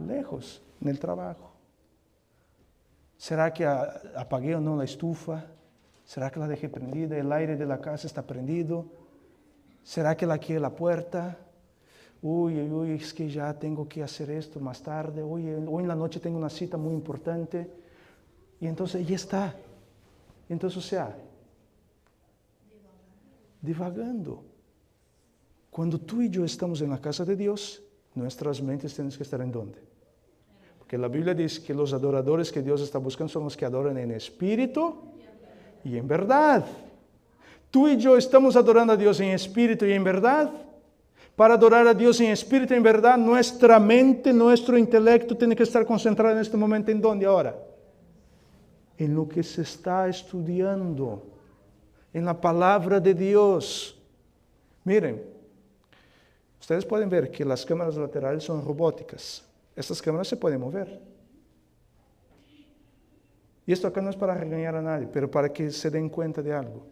S1: Lejos, en el trabajo. ¿Será que apagué o no la estufa? ¿Será que la dejé prendida? ¿El aire de la casa está prendido? ¿Será que laqué la puerta? Uy, es que ya tengo que hacer esto más tarde. Hoy en la noche tengo una cita muy importante. Y entonces ya está. Entonces, o sea, divagando. Cuando tú y yo estamos en la casa de Dios, nuestras mentes tienen que estar ¿en dónde? Porque la Biblia dice que los adoradores que Dios está buscando son los que adoran en espíritu y en verdad. Tú y yo estamos adorando a Dios en espíritu y en verdad. Para adorar a Dios en espíritu y en verdad, nuestra mente, nuestro intelecto tiene que estar concentrado en este momento. ¿En dónde ahora? En lo que se está estudiando, en la palabra de Dios. Miren, ustedes pueden ver que las cámaras laterales son robóticas. Estas cámaras se pueden mover. Y esto acá no es para regañar a nadie, pero para que se den cuenta de algo.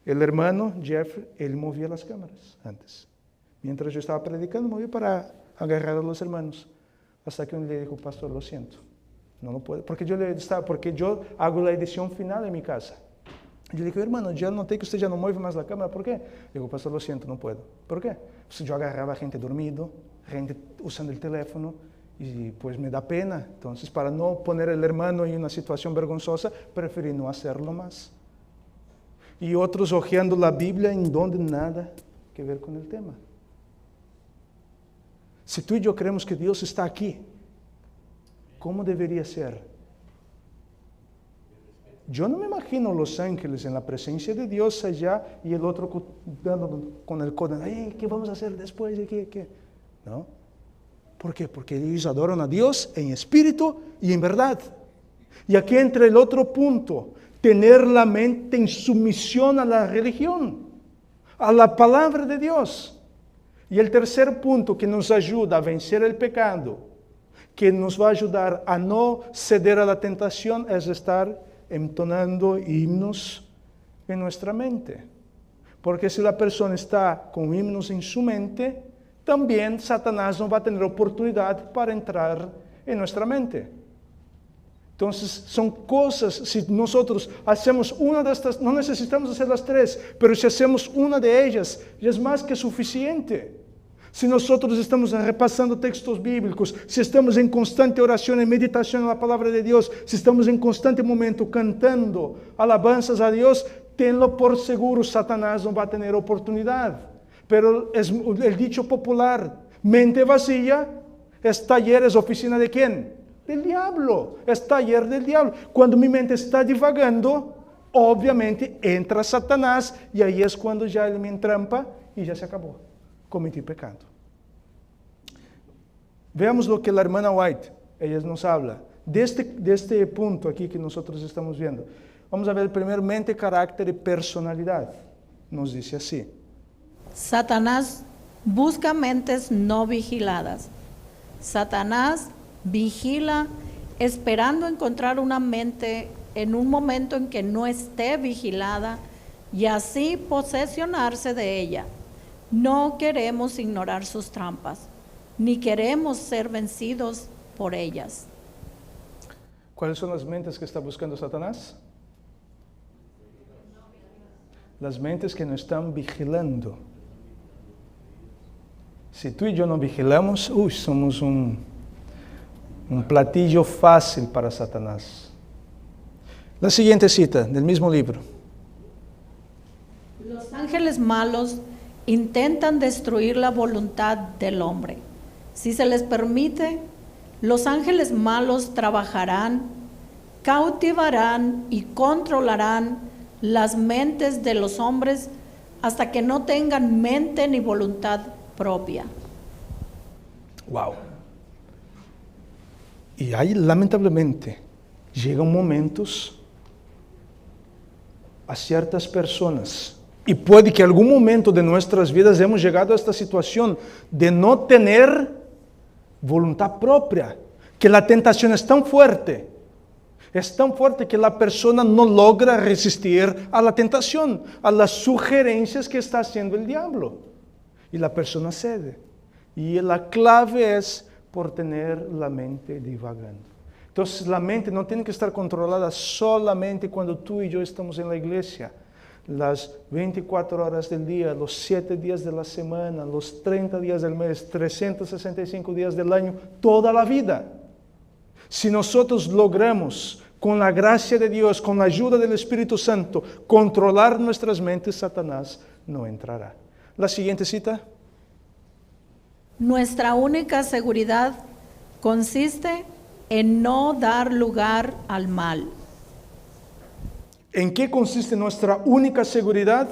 S1: El hermano Jeffrey, él movía las cámaras antes. Mientras yo estaba predicando, moví para agarrar a los hermanos. Hasta que uno le dijo, pastor, lo siento, no lo puedo. Porque yo hago la edición final en mi casa. Yo le dije, hermano, ya noté que usted ya no mueve más la cámara. ¿Por qué? Digo, pastor, lo siento, no puedo. ¿Por qué? Pues yo agarraba a gente dormido, gente usando el teléfono, y pues me da pena. Entonces, para no poner al hermano en una situación vergonzosa, preferí no hacerlo más. Y otros hojeando la Biblia en donde nada que ver con el tema. Si tú y yo creemos que Dios está aquí, ¿cómo debería ser? Yo no me imagino los ángeles en la presencia de Dios allá y el otro dando con el codo. ¿Qué vamos a hacer después? ¿Qué? ¿No? ¿Por qué? Porque ellos adoran a Dios en espíritu y en verdad. Y aquí entra el otro punto, tener la mente en sumisión a la religión, a la palabra de Dios. Y el tercer punto que nos ayuda a vencer el pecado, que nos va a ayudar a no ceder a la tentación, es estar entonando himnos en nuestra mente. Porque si la persona está con himnos en su mente, también Satanás no va a tener oportunidad para entrar en nuestra mente. Entonces son cosas, si nosotros hacemos una de estas, no necesitamos hacer las tres, pero si hacemos una de ellas, ya es más que suficiente. Si nosotros estamos repasando textos bíblicos, si estamos en constante oración y meditación en la palabra de Dios, si estamos en constante momento cantando alabanzas a Dios, tenlo por seguro, Satanás no va a tener oportunidad. Pero es el dicho popular, mente vacía, es taller, es oficina ¿de quién? Del diablo, es taller del diablo. Cuando mi mente está divagando, obviamente entra Satanás y ahí es cuando ya él me entrampa y ya se acabó. Cometí pecado. Veamos lo que la hermana White, ella nos habla de este punto aquí que nosotros estamos viendo. Vamos a ver primero mente, carácter y personalidad. Nos dice así.
S2: Satanás busca mentes no vigiladas. Satanás vigila esperando encontrar una mente en un momento en que no esté vigilada y así posesionarse de ella. No queremos ignorar sus trampas, ni queremos ser vencidos por ellas.
S1: ¿Cuáles son las mentes que está buscando Satanás? Las mentes que no están vigilando. Si tú y yo no vigilamos, somos un platillo fácil para Satanás. La siguiente cita del mismo libro.
S2: Los ángeles malos intentan destruir la voluntad del hombre. Si se les permite, los ángeles malos trabajarán, cautivarán y controlarán las mentes de los hombres hasta que no tengan mente ni voluntad propia.
S1: Wow. Y ahí, lamentablemente, llegan momentos a ciertas personas, y puede que en algún momento de nuestras vidas hemos llegado a esta situación de no tener voluntad propia, que la tentación es tan fuerte que la persona no logra resistir a la tentación, a las sugerencias que está haciendo el diablo, y la persona cede. Y la clave es por tener la mente divagando. Entonces la mente no tiene que estar controlada solamente cuando tú y yo estamos en la iglesia. Las 24 horas del día, los 7 días de la semana, los 30 días del mes, 365 días del año, toda la vida. Si nosotros logramos, con la gracia de Dios, con la ayuda del Espíritu Santo, controlar nuestras mentes, Satanás no entrará. La siguiente cita.
S2: Nuestra única seguridad consiste en no dar lugar al mal.
S1: ¿En qué consiste nuestra única seguridad?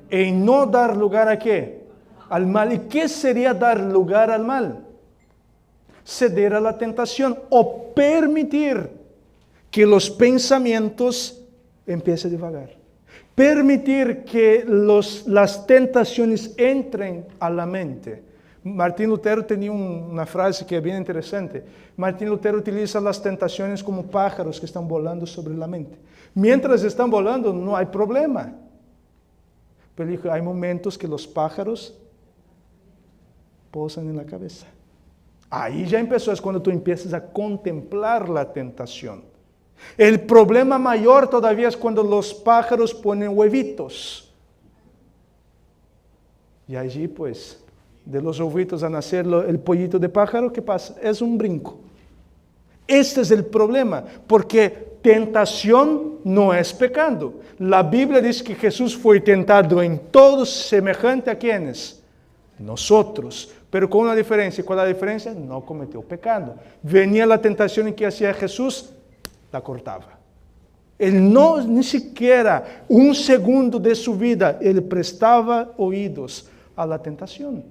S1: En no dar lugar ¿a qué? Al mal. ¿Y qué sería dar lugar al mal? Ceder a la tentación o permitir que los pensamientos empiecen a divagar. Permitir que las tentaciones entren a la mente. Martín Lutero tenía una frase que es bien interesante. Martín Lutero utiliza las tentaciones como pájaros que están volando sobre la mente. Mientras están volando no hay problema. Pero dijo, hay momentos que los pájaros posan en la cabeza. Ahí ya empezó, es cuando tú empiezas a contemplar la tentación. El problema mayor todavía es cuando los pájaros ponen huevitos. Y allí pues, de los huevitos a nacer el pollito de pájaro, ¿qué pasa? Es un brinco. Este es el problema, porque tentación no es pecado. La Biblia dice que Jesús fue tentado en todo semejante a ¿quiénes? Nosotros. Pero con una diferencia. ¿Cuál es la diferencia? No cometió pecado. Venía la tentación y ¿qué hacía Jesús? La cortaba. Él no, ni siquiera un segundo de su vida, él prestaba oídos a la tentación.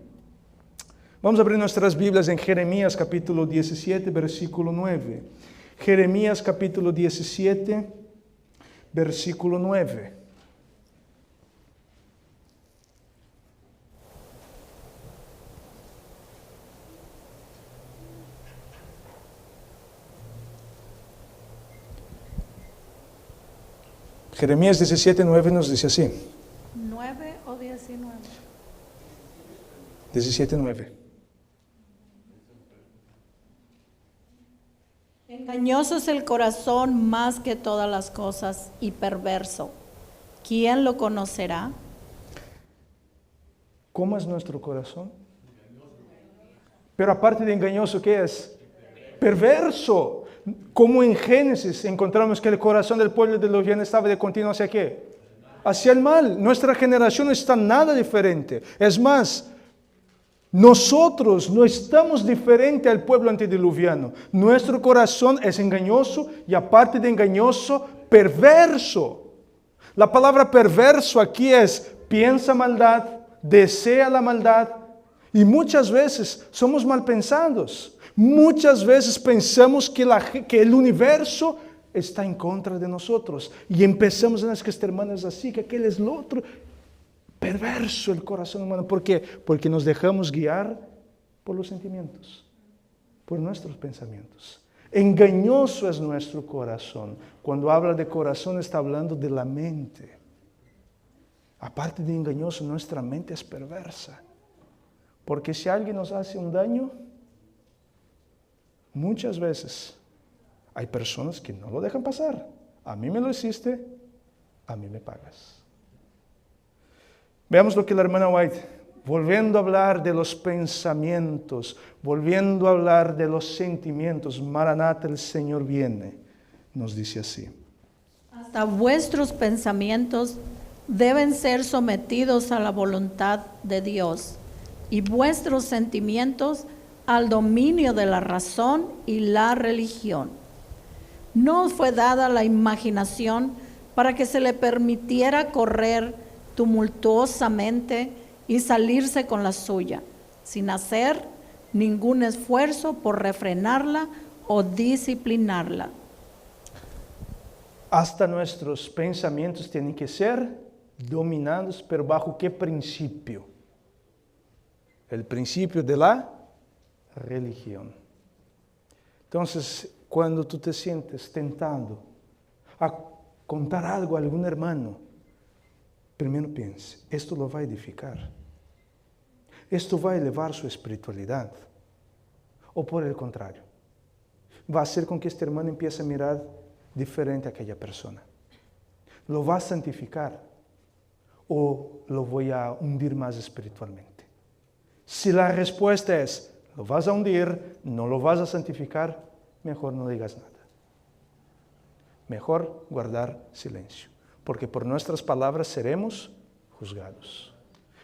S1: Vamos a abrir nuestras Biblias en Jeremías capítulo 17, versículo 9. Jeremías capítulo 17, versículo 9. Jeremías 17, 9 nos dice así.
S2: 9 o 19.
S1: 17, 9.
S2: Engañoso es el corazón más que todas las cosas y perverso. ¿Quién lo conocerá?
S1: ¿Cómo es nuestro corazón? Pero aparte de engañoso, ¿qué es? Perverso. Como en Génesis encontramos que el corazón del pueblo de los bienes estaba de continuo hacia qué? Hacia el mal. Nuestra generación no está nada diferente. Es más, nosotros no estamos diferentes al pueblo antediluviano. Nuestro corazón es engañoso y aparte de engañoso, perverso. La palabra perverso aquí es piensa maldad, desea la maldad y muchas veces somos mal pensados. Muchas veces pensamos que el universo está en contra de nosotros y empezamos a decir que este hermano es así, que aquel es lo otro. Perverso el corazón humano. ¿Por qué? Porque nos dejamos guiar por los sentimientos, por nuestros pensamientos. Engañoso es nuestro corazón. Cuando habla de corazón está hablando de la mente. Aparte de engañoso, nuestra mente es perversa. Porque si alguien nos hace un daño, muchas veces hay personas que no lo dejan pasar. A mí me lo hiciste, a mí me pagas. Veamos lo que la hermana White, volviendo a hablar de los pensamientos, volviendo a hablar de los sentimientos, Maranata, el Señor viene, nos dice así.
S2: Hasta vuestros pensamientos deben ser sometidos a la voluntad de Dios y vuestros sentimientos al dominio de la razón y la religión. No os fue dada la imaginación para que se le permitiera correr tumultuosamente y salirse con la suya, sin hacer ningún esfuerzo por refrenarla o disciplinarla.
S1: Hasta nuestros pensamientos tienen que ser dominados, pero ¿bajo qué principio? El principio de la religión. Entonces, cuando tú te sientes tentado a contar algo a algún hermano, primero piense, esto lo va a edificar. Esto va a elevar su espiritualidad. O por el contrario, va a hacer con que este hermano empiece a mirar diferente a aquella persona. ¿Lo va a santificar o lo voy a hundir más espiritualmente? Si la respuesta es, lo vas a hundir, no lo vas a santificar, mejor no digas nada. Mejor guardar silencio, porque por nuestras palabras seremos juzgados.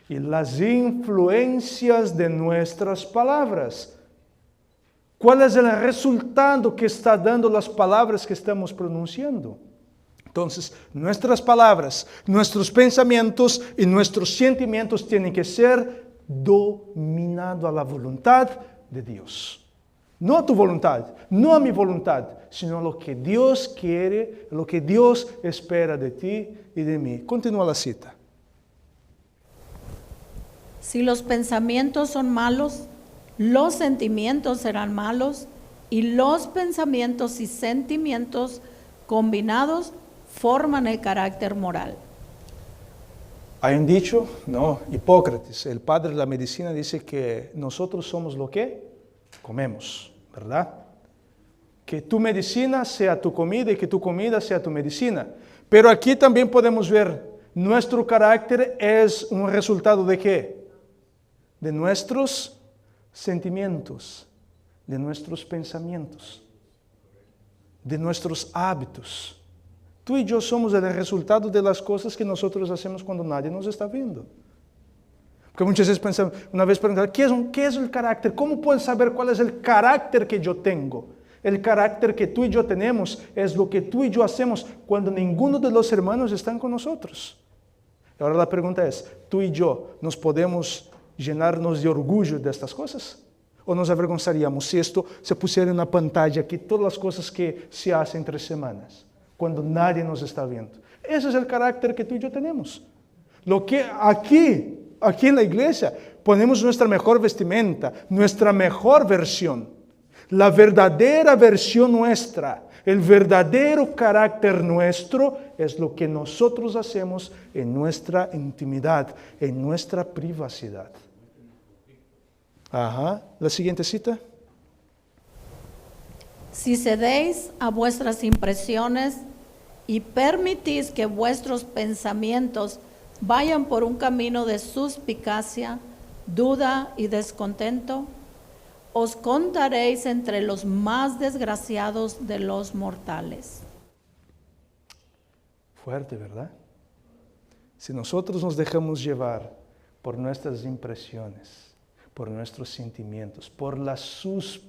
S1: Y las influencias de nuestras palabras. ¿Cuál es el resultado que está dando las palabras que estamos pronunciando? Entonces, nuestras palabras, nuestros pensamientos y nuestros sentimientos tienen que ser dominados a la voluntad de Dios. No a tu voluntad, no a mi voluntad, sino a lo que Dios quiere, lo que Dios espera de ti y de mí. Continúa la cita.
S2: Si los pensamientos son malos, los sentimientos serán malos, y los pensamientos y sentimientos combinados forman el carácter moral.
S1: Hay un dicho, no, Hipócrates, el padre de la medicina, dice que nosotros somos lo que comemos, ¿verdad? Que tu medicina sea tu comida y que tu comida sea tu medicina. Pero aquí también podemos ver, nuestro carácter es un resultado ¿de qué? De nuestros sentimientos, de nuestros pensamientos, de nuestros hábitos. Tú y yo somos el resultado de las cosas que nosotros hacemos cuando nadie nos está viendo. Porque muchas veces pensamos, una vez preguntaron, ¿qué es el carácter? ¿Cómo puedo saber cuál es el carácter que yo tengo? El carácter que tú y yo tenemos es lo que tú y yo hacemos cuando ninguno de los hermanos están con nosotros. Ahora la pregunta es, ¿tú y yo nos podemos llenarnos de orgullo de estas cosas? ¿O nos avergonzaríamos si esto se pusiera en una pantalla aquí, todas las cosas que se hacen entre semanas, cuando nadie nos está viendo? Ese es el carácter que tú y yo tenemos. Lo que aquí en la iglesia, ponemos nuestra mejor vestimenta, nuestra mejor versión, la verdadera versión nuestra, el verdadero carácter nuestro es lo que nosotros hacemos en nuestra intimidad, en nuestra privacidad. Ajá, la siguiente cita.
S2: Si cedéis a vuestras impresiones y permitís que vuestros pensamientos vayan por un camino de suspicacia, duda y descontento, os contaréis entre los más desgraciados de los mortales.
S1: Fuerte, ¿verdad? Si nosotros nos dejamos llevar por nuestras impresiones, por nuestros sentimientos, por las suspicacias.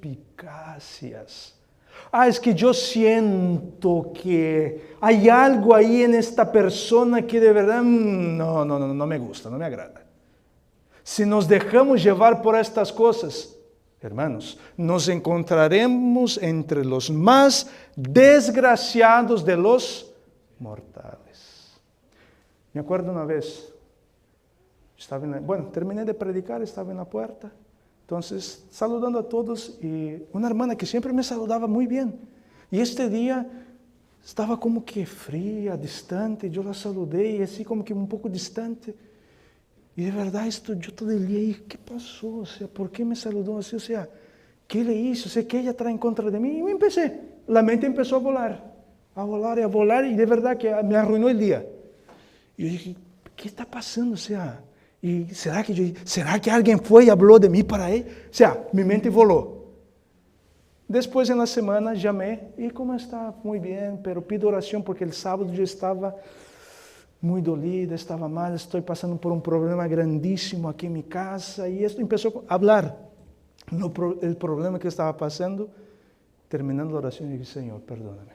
S1: Es que yo siento que hay algo ahí en esta persona que de verdad no me gusta, no me agrada. Si nos dejamos llevar por estas cosas, hermanos, nos encontraremos entre los más desgraciados de los mortales. Me acuerdo una vez, terminé de predicar, estaba en la puerta, entonces saludando a todos y una hermana que siempre me saludaba muy bien. Y este día estaba como que fría, distante, yo la saludé y así como que un poco distante. Y de verdad yo todo el día, ¿qué pasó? O sea, ¿por qué me saludó así? O sea, ¿qué le hizo? O sea, ¿qué ella trae en contra de mí? Y la mente empezó a volar y de verdad que me arruinó el día. Y yo dije, ¿qué está pasando? O sea, ¿y será que alguien fue y habló de mí para él? O sea, mi mente voló. Después en la semana llamé, ¿y cómo está? Muy bien, pero pido oración porque el sábado yo estaba muy dolida, estaba mal, estoy pasando por un problema grandísimo aquí en mi casa. Y esto empezó a hablar el problema que estaba pasando. Terminando la oración, dije, Señor, perdóname,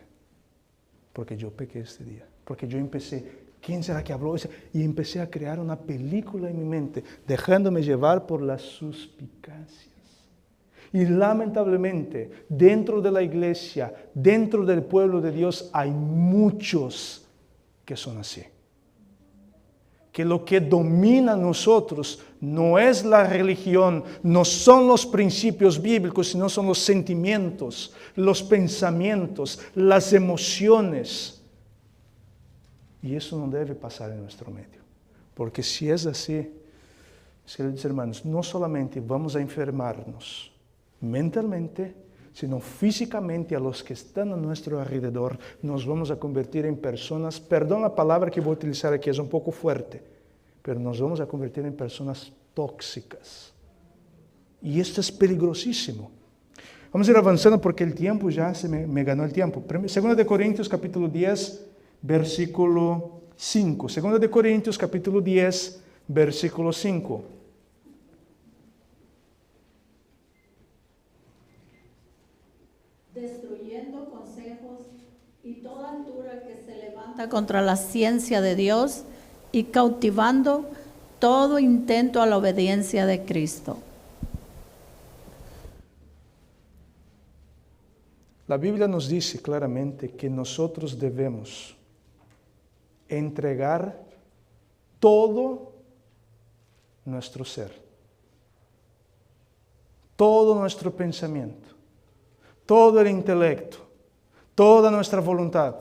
S1: porque yo pequé este día, porque yo empecé... ¿Quién será que habló? Y empecé a crear una película en mi mente, dejándome llevar por las suspicacias. Y lamentablemente, dentro de la iglesia, dentro del pueblo de Dios, hay muchos que son así. Que lo que domina a nosotros no es la religión, no son los principios bíblicos, sino son los sentimientos, los pensamientos, las emociones. Y eso no debe pasar en nuestro medio. Porque si es así, queridos hermanos, no solamente vamos a enfermarnos mentalmente, sino físicamente a los que están a nuestro alrededor, nos vamos a convertir en personas, perdón la palabra que voy a utilizar aquí, es un poco fuerte, pero nos vamos a convertir en personas tóxicas. Y esto es peligrosísimo. Vamos a ir avanzando porque el tiempo ya me ganó el tiempo. 2 de Corintios capítulo 10, versículo 5. 2 de Corintios, capítulo 10, versículo 5.
S2: Destruyendo consejos y toda altura que se levanta contra la ciencia de Dios y cautivando todo intento a la obediencia de Cristo.
S1: La Biblia nos dice claramente que nosotros debemos entregar todo nuestro ser, todo nuestro pensamiento, todo el intelecto, toda nuestra voluntad,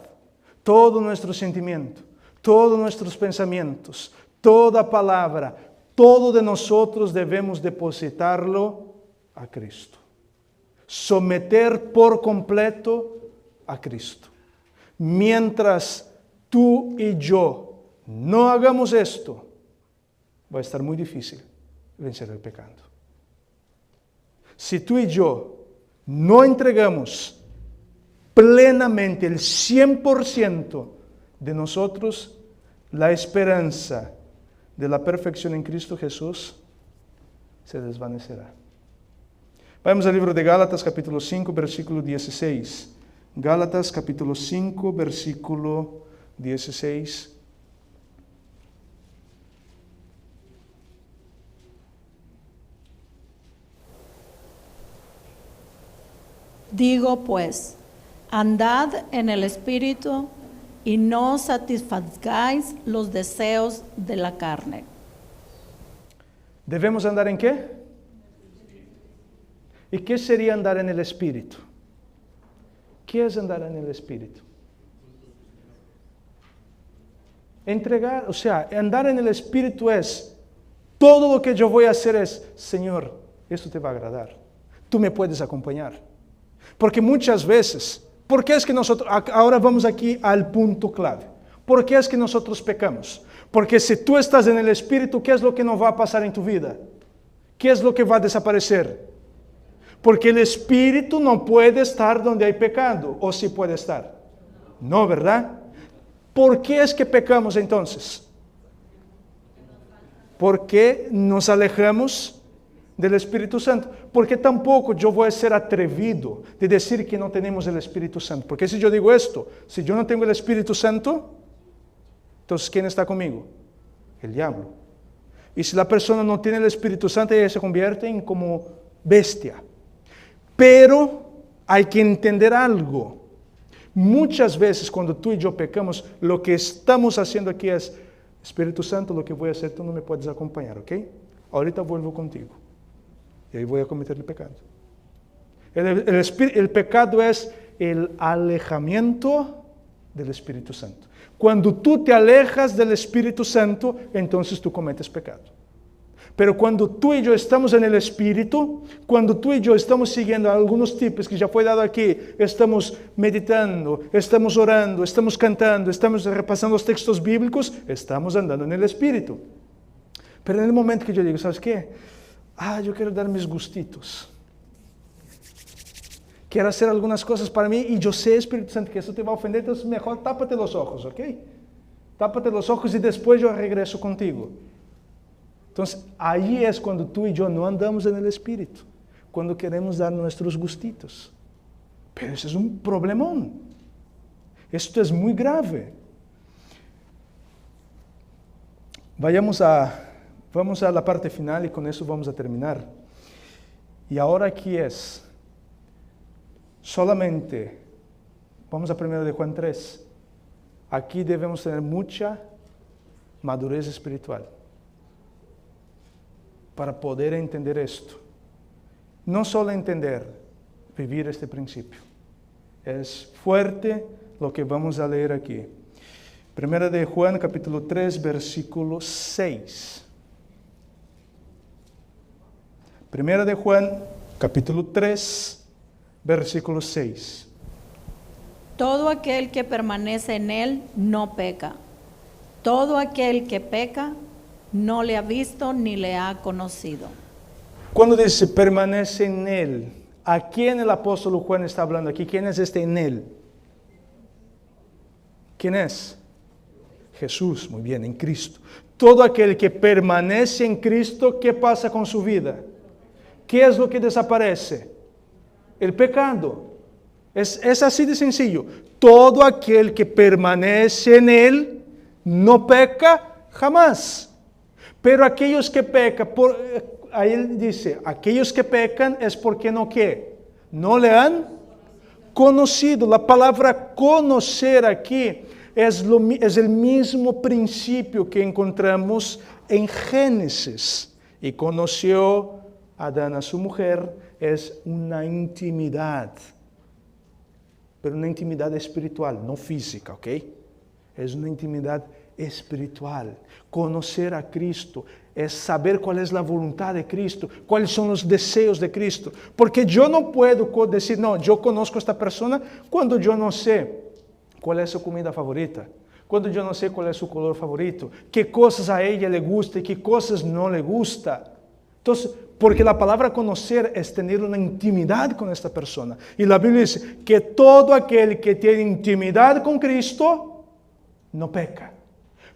S1: todo nuestro sentimiento, todos nuestros pensamientos, toda palabra, todo de nosotros debemos depositarlo a Cristo. Someter por completo a Cristo. Mientras tú y yo no hagamos esto, va a estar muy difícil vencer el pecado. Si tú y yo no entregamos plenamente el 100% de nosotros, la esperanza de la perfección en Cristo Jesús se desvanecerá. Vamos al libro de Gálatas, capítulo 5, versículo 16. Gálatas, capítulo 5, versículo 16.
S2: Digo pues, andad en el Espíritu y no satisfagáis los deseos de la carne.
S1: ¿Debemos andar en qué? ¿Y qué sería andar en el Espíritu? ¿Qué es andar en el Espíritu? Entregar, o sea, andar en el Espíritu es, todo lo que yo voy a hacer es, Señor, esto te va a agradar. Tú me puedes acompañar. Porque muchas veces, ¿por qué es que nosotros, ahora vamos aquí al punto clave? ¿Por qué es que nosotros pecamos? Porque si tú estás en el Espíritu, ¿qué es lo que no va a pasar en tu vida? ¿Qué es lo que va a desaparecer? Porque el Espíritu no puede estar donde hay pecado, ¿o sí puede estar? No, ¿verdad? ¿Por qué es que pecamos entonces? Porque nos alejamos del Espíritu Santo. Porque tampoco yo voy a ser atrevido de decir que no tenemos el Espíritu Santo. Porque si yo digo esto, si yo no tengo el Espíritu Santo, entonces ¿quién está conmigo? El diablo. Y si la persona no tiene el Espíritu Santo, ella se convierte en como bestia. Pero hay que entender algo. Muchas veces cuando tú y yo pecamos, lo que estamos haciendo aquí es, Espíritu Santo, lo que voy a hacer, tú no me puedes acompañar, ¿ok? Ahorita vuelvo contigo. Y ahí voy a cometer el pecado. El pecado es el alejamiento del Espíritu Santo. Cuando tú te alejas del Espíritu Santo, entonces tú cometes pecado. Pero cuando tú y yo estamos en el Espíritu, cuando tú y yo estamos siguiendo algunos tips que ya fue dado aquí, estamos meditando, estamos orando, estamos cantando, estamos repasando los textos bíblicos, estamos andando en el Espíritu. Pero en el momento que yo digo, ¿sabes qué? Yo quiero dar mis gustitos. Quiero hacer algunas cosas para mí y yo sé, Espíritu Santo, que eso te va a ofender, entonces mejor tápate los ojos, ¿ok? Tápate los ojos y después yo regreso contigo. Entonces, ahí es cuando tú y yo no andamos en el Espíritu, cuando queremos dar nuestros gustitos. Pero eso es un problemón. Esto es muy grave. Vamos a la parte final y con eso vamos a terminar. Y ahora aquí es, solamente, vamos a 1 de Juan 3. Aquí debemos tener mucha madurez espiritual para poder entender esto. No solo entender, vivir este principio. Es fuerte lo que vamos a leer aquí. 1 de Juan, capítulo 3, versículo 6. 1 de Juan, capítulo 3, versículo 6.
S2: Todo aquel que permanece en él no peca. Todo aquel que peca no le ha visto ni le ha conocido.
S1: Cuando dice permanece en él, ¿a quién el apóstol Juan está hablando aquí? ¿Quién es este en él? ¿Quién es? Jesús, muy bien, en Cristo. Todo aquel que permanece en Cristo, ¿qué pasa con su vida? ¿Qué es lo que desaparece? El pecado. Es así de sencillo. Todo aquel que permanece en él no peca jamás. Pero aquellos que pecan, ahí él dice, aquellos que pecan es porque no ¿qué? No le han conocido. La palabra conocer aquí es el mismo principio que encontramos en Génesis. Y conoció Adán a su mujer, es una intimidad. Pero una intimidad espiritual, no física, ¿ok? Es una intimidad espiritual. Conocer a Cristo es saber cuál es la voluntad de Cristo, cuáles son los deseos de Cristo. Porque yo no puedo decir, no, yo conozco a esta persona cuando yo no sé cuál es su comida favorita, cuando yo no sé cuál es su color favorito, qué cosas a ella le gusta y qué cosas no le gusta. Entonces, porque la palabra conocer es tener una intimidad con esta persona. Y la Biblia dice que todo aquel que tiene intimidad con Cristo no peca.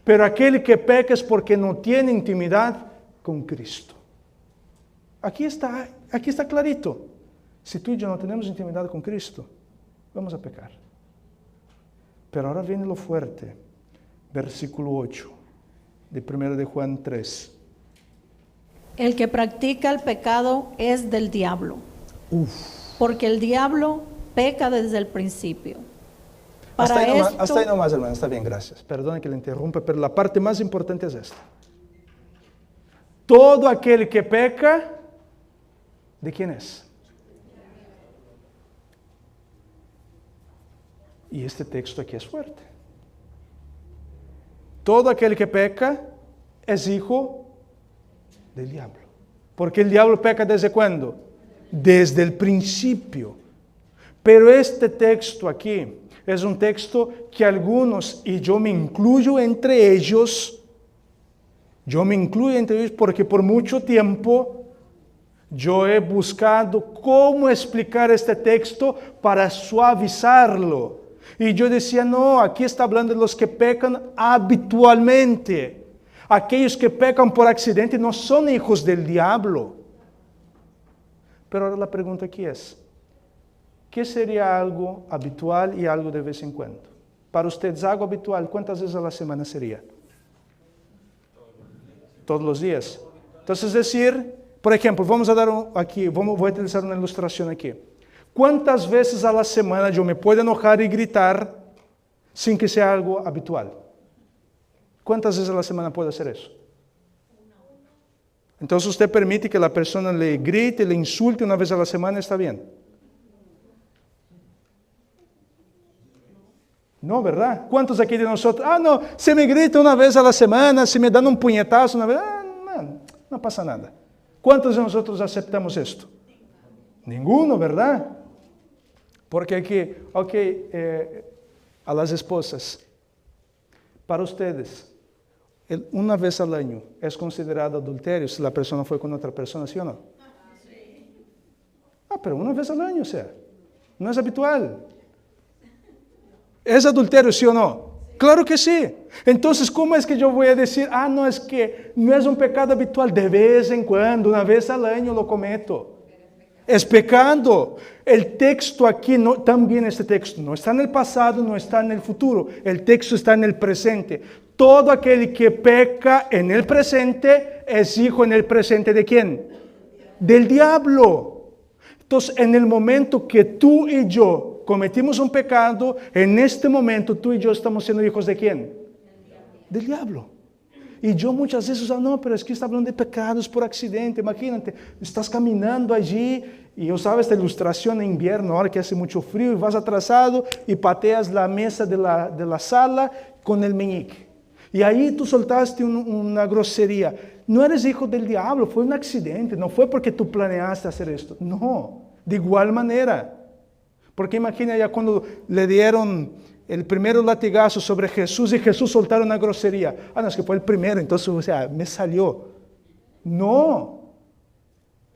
S1: Pero aquel que peca es porque no tiene intimidad con Cristo. Aquí está clarito. Si tú y yo no tenemos intimidad con Cristo, vamos a pecar. Pero ahora viene lo fuerte. Versículo 8 de 1 de Juan 3.
S2: El que practica el pecado es del diablo. Porque el diablo peca desde el principio.
S1: Hasta ahí nomás, hermano, está bien, gracias. Perdone que le interrumpa, pero la parte más importante es esta. Todo aquel que peca, ¿de quién es? Y este texto aquí es fuerte. Todo aquel que peca es hijo del diablo. Porque el diablo peca ¿desde cuándo? Desde el principio. Pero este texto aquí es un texto que algunos, y yo me incluyo entre ellos, porque por mucho tiempo yo he buscado cómo explicar este texto para suavizarlo. Y yo decía, no, aquí está hablando de los que pecan habitualmente. Aquellos que pecan por accidente no son hijos del diablo. Pero ahora la pregunta aquí es, ¿qué sería algo habitual y algo de vez en cuando? Para ustedes, algo habitual, ¿cuántas veces a la semana sería? Todos los días. Entonces, es decir, por ejemplo, voy a utilizar una ilustración aquí. ¿Cuántas veces a la semana yo me puedo enojar y gritar sin que sea algo habitual? ¿Cuántas veces a la semana puedo hacer eso? Entonces usted permite que la persona le grite, le insulte una vez a la semana, ¿está bien? No, ¿verdad? ¿Cuántos aquí de nosotros? No, se me grita una vez a la semana, se me dan un puñetazo una vez, no pasa nada. ¿Cuántos de nosotros aceptamos esto? Ninguno, ¿verdad? Porque aquí, a las esposas, para ustedes, una vez al año es considerado adulterio si la persona fue con otra persona, ¿sí o no? Sí. Pero una vez al año, o sea, no es habitual. ¿Es adulterio, sí o no? Claro que sí. Entonces, ¿cómo es que yo voy a decir, no, es que no es un pecado habitual, de vez en cuando, una vez al año lo cometo? Es pecado. El texto aquí, también este texto, no está en el pasado, no está en el futuro. El texto está en el presente. Todo aquel que peca en el presente es hijo en el presente ¿de quién? Del diablo. Entonces, en el momento que tú y yo cometimos un pecado, en este momento tú y yo estamos siendo hijos ¿de quién? Del diablo. Y yo muchas veces, no, pero es que está hablando de pecados por accidente. Imagínate, estás caminando allí y usaba esta ilustración en invierno, ahora que hace mucho frío, y vas atrasado y pateas la mesa de la sala con el meñique. Y ahí tú soltaste una grosería. No eres hijo del diablo, fue un accidente, no fue porque tú planeaste hacer esto. No, de igual manera. Porque imagina ya cuando le dieron el primer latigazo sobre Jesús y Jesús soltaron una grosería. No, es que fue el primero, entonces, me salió. No.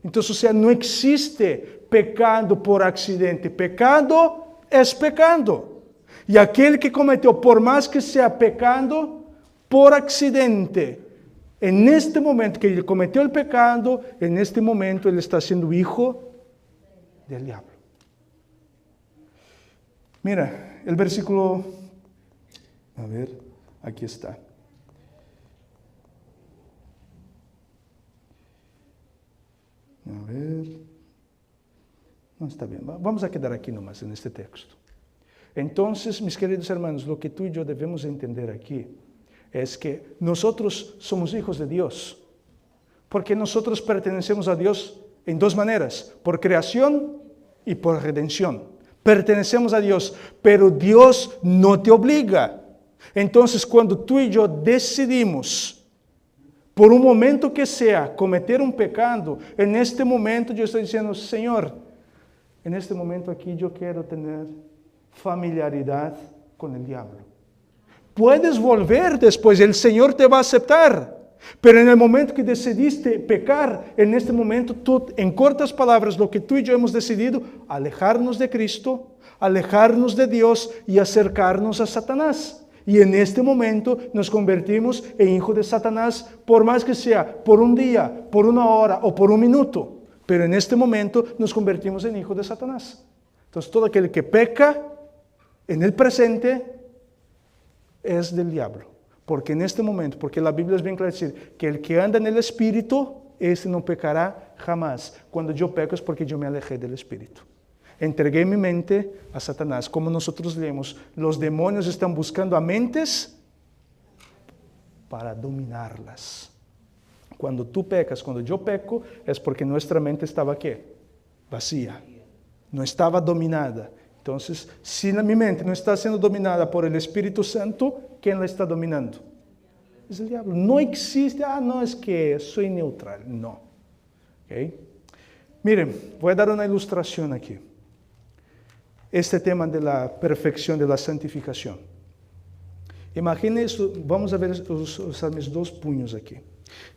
S1: Entonces, no existe pecado por accidente. Pecado es pecado. Y aquel que cometió, por más que sea pecado, por accidente, en este momento que él cometió el pecado, en este momento él está siendo hijo del diablo. Mira, el versículo, aquí está. No está bien, vamos a quedar aquí nomás en este texto. Entonces, mis queridos hermanos, lo que tú y yo debemos entender aquí es que nosotros somos hijos de Dios, porque nosotros pertenecemos a Dios en dos maneras, por creación y por redención. Pertenecemos a Dios, pero Dios no te obliga. Entonces, cuando tú y yo decidimos, por un momento que sea, cometer un pecado, en este momento yo estoy diciendo, Señor, en este momento aquí yo quiero tener familiaridad con el diablo. Puedes volver después, el Señor te va a aceptar. Pero en el momento que decidiste pecar, en este momento tú, en cortas palabras, lo que tú y yo hemos decidido, alejarnos de Cristo, alejarnos de Dios y acercarnos a Satanás. Y en este momento nos convertimos en hijos de Satanás, por más que sea por un día, por una hora o por un minuto. Pero en este momento nos convertimos en hijos de Satanás. Entonces todo aquel que peca en el presente es del diablo. Porque en este momento, porque la Biblia es bien clara decir que el que anda en el Espíritu, ese no pecará jamás. Cuando yo peco es porque yo me alejé del Espíritu. Entregué mi mente a Satanás. Como nosotros leemos, los demonios están buscando a mentes para dominarlas. Cuando tú pecas, cuando yo peco, es porque nuestra mente estaba ¿qué? Vacía. No estaba dominada. Entonces, si mi mente no está siendo dominada por el Espíritu Santo, ¿quién la está dominando? Es el diablo. No existe, no, es que soy neutral. No. ¿Okay? Miren, voy a dar una ilustración aquí. este tema de la perfección, de la santificación. Imagine esto, vamos a ver usar mis dos puños aquí.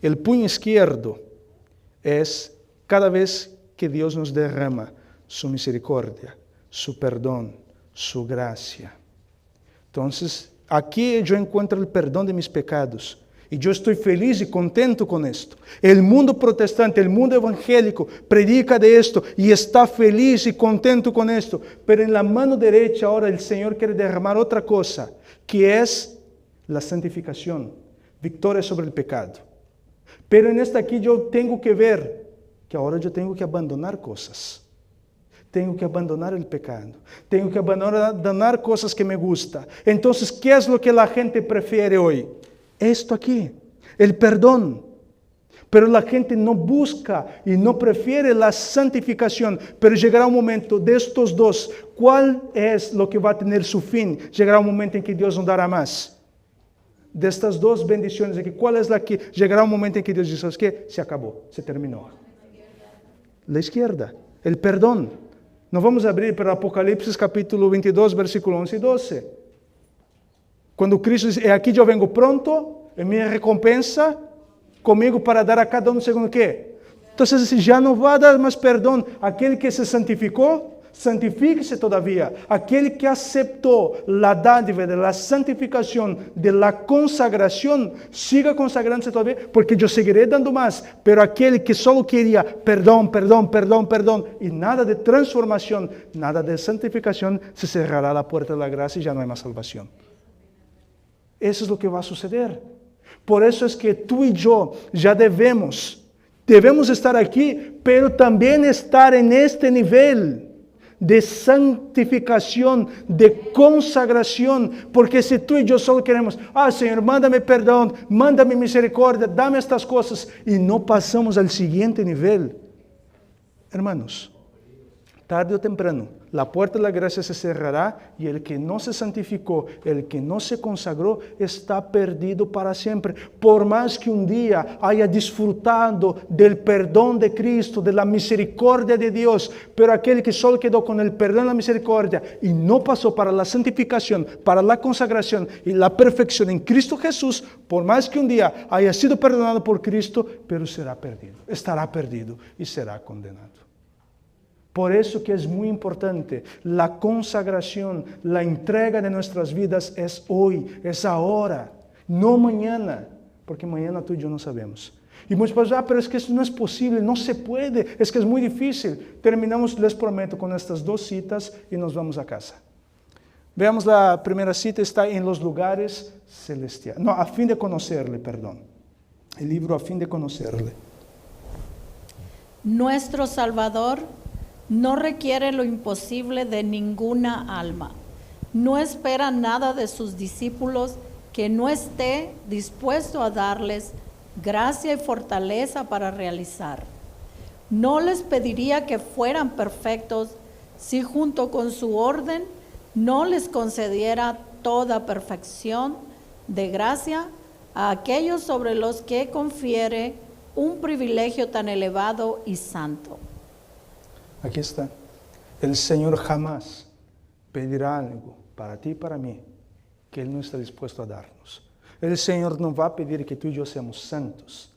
S1: El puño izquierdo es cada vez que Dios nos derrama su misericordia, su perdón, su gracia. Entonces, aquí yo encuentro el perdón de mis pecados. Y yo estoy feliz y contento con esto. El mundo protestante, el mundo evangélico predica de esto y está feliz y contento con esto. Pero en la mano derecha ahora el Señor quiere derramar otra cosa, que es la santificación, victoria sobre el pecado. Pero en esta aquí yo tengo que ver que ahora yo tengo que abandonar cosas. Tengo que abandonar el pecado. Tengo que abandonar cosas que me gustan. Entonces, ¿qué es lo que la gente prefiere hoy? Esto aquí, el perdón. Pero la gente no busca y no prefiere la santificación. Pero llegará un momento de estos dos, ¿cuál es lo que va a tener su fin? Llegará un momento en que Dios nos dará más. De estas dos bendiciones aquí, ¿cuál es la que llegará un momento en que Dios dice, ¿sabes qué? Se acabó, se terminó. La izquierda, el perdón. Nos vamos a abrir para Apocalipsis capítulo 22, versículo 11 y 12. Cuando Cristo dice, aquí yo vengo pronto, en mi recompensa, conmigo para dar a cada uno según qué. Entonces, ya no va a dar más perdón aquel que se santificó, santifíquese todavía. Aquel que aceptó la dádiva de la santificación, de la consagración, siga consagrándose todavía, porque yo seguiré dando más. Pero aquel que solo quería perdón, perdón, perdón, perdón, y nada de transformación, nada de santificación, se cerrará la puerta de la gracia y ya no hay más salvación. Eso es lo que va a suceder. Por eso es que tú y yo ya debemos estar aquí, pero también estar en este nivel de santificación, de consagración, porque si tú y yo solo queremos, Señor, mándame perdón, mándame misericordia, dame estas cosas, y no pasamos al siguiente nivel, hermanos, tarde o temprano, la puerta de la gracia se cerrará y el que no se santificó, el que no se consagró, está perdido para siempre. Por más que un día haya disfrutado del perdón de Cristo, de la misericordia de Dios, pero aquel que solo quedó con el perdón y la misericordia y no pasó para la santificación, para la consagración y la perfección en Cristo Jesús, por más que un día haya sido perdonado por Cristo, pero será perdido, estará perdido y será condenado. Por eso que es muy importante, la consagración, la entrega de nuestras vidas es hoy, es ahora, no mañana, porque mañana tú y yo no sabemos. Y muchos dicen, pero es que eso no es posible, no se puede, es que es muy difícil. Terminamos, les prometo, con estas dos citas y nos vamos a casa. Veamos la primera cita, está en los lugares celestiales. No, a fin de conocerle, perdón. El libro a fin de conocerle.
S2: Nuestro Salvador no requiere lo imposible de ninguna alma. No espera nada de sus discípulos que no esté dispuesto a darles gracia y fortaleza para realizar. No les pediría que fueran perfectos si junto con su orden no les concediera toda perfección de gracia a aquellos sobre los que confiere un privilegio tan elevado y santo.
S1: Aquí está. El Señor jamás pedirá algo para ti y para mí que Él no está dispuesto a darnos. El Señor no va a pedir que tú y yo seamos santos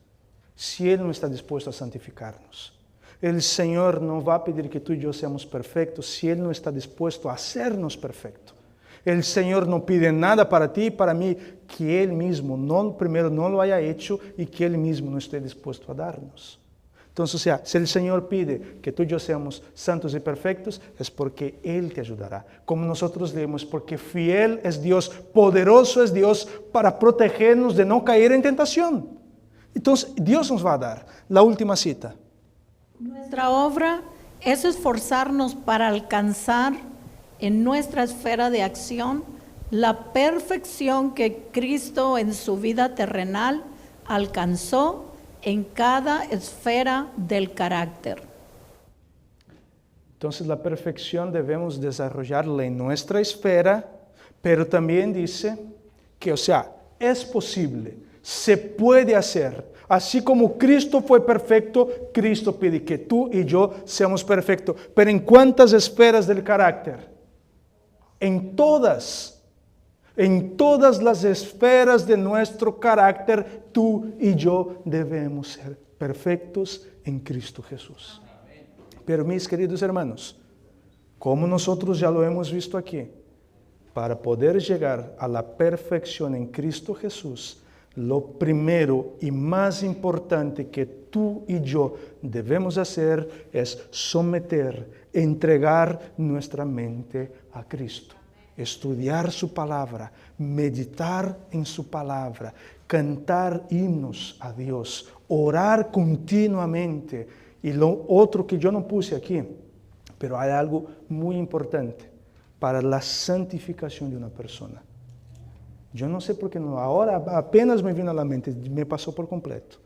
S1: si Él no está dispuesto a santificarnos. El Señor no va a pedir que tú y yo seamos perfectos si Él no está dispuesto a hacernos perfectos. El Señor no pide nada para ti y para mí que Él mismo primero no lo haya hecho y que Él mismo no esté dispuesto a darnos. Entonces, si el Señor pide que tú y yo seamos santos y perfectos, es porque Él te ayudará. Como nosotros leemos, porque fiel es Dios, poderoso es Dios para protegernos de no caer en tentación. Entonces, Dios nos va a dar la última cita.
S2: Nuestra obra es esforzarnos para alcanzar en nuestra esfera de acción la perfección que Cristo en su vida terrenal alcanzó en cada esfera del carácter.
S1: Entonces la perfección debemos desarrollarla en nuestra esfera, pero también dice que, es posible, se puede hacer. Así como Cristo fue perfecto, Cristo pide que tú y yo seamos perfectos. Pero ¿en cuántas esferas del carácter? En todas las esferas de nuestro carácter, tú y yo debemos ser perfectos en Cristo Jesús. Pero mis queridos hermanos, como nosotros ya lo hemos visto aquí, para poder llegar a la perfección en Cristo Jesús, lo primero y más importante que tú y yo debemos hacer es someter, entregar nuestra mente a Cristo. Estudiar su palabra, meditar en su palabra, cantar himnos a Dios, orar continuamente. Y lo otro que yo no puse aquí, pero hay algo muy importante para la santificación de una persona. Yo no sé por qué no, ahora apenas me vino a la mente, me pasó por completo.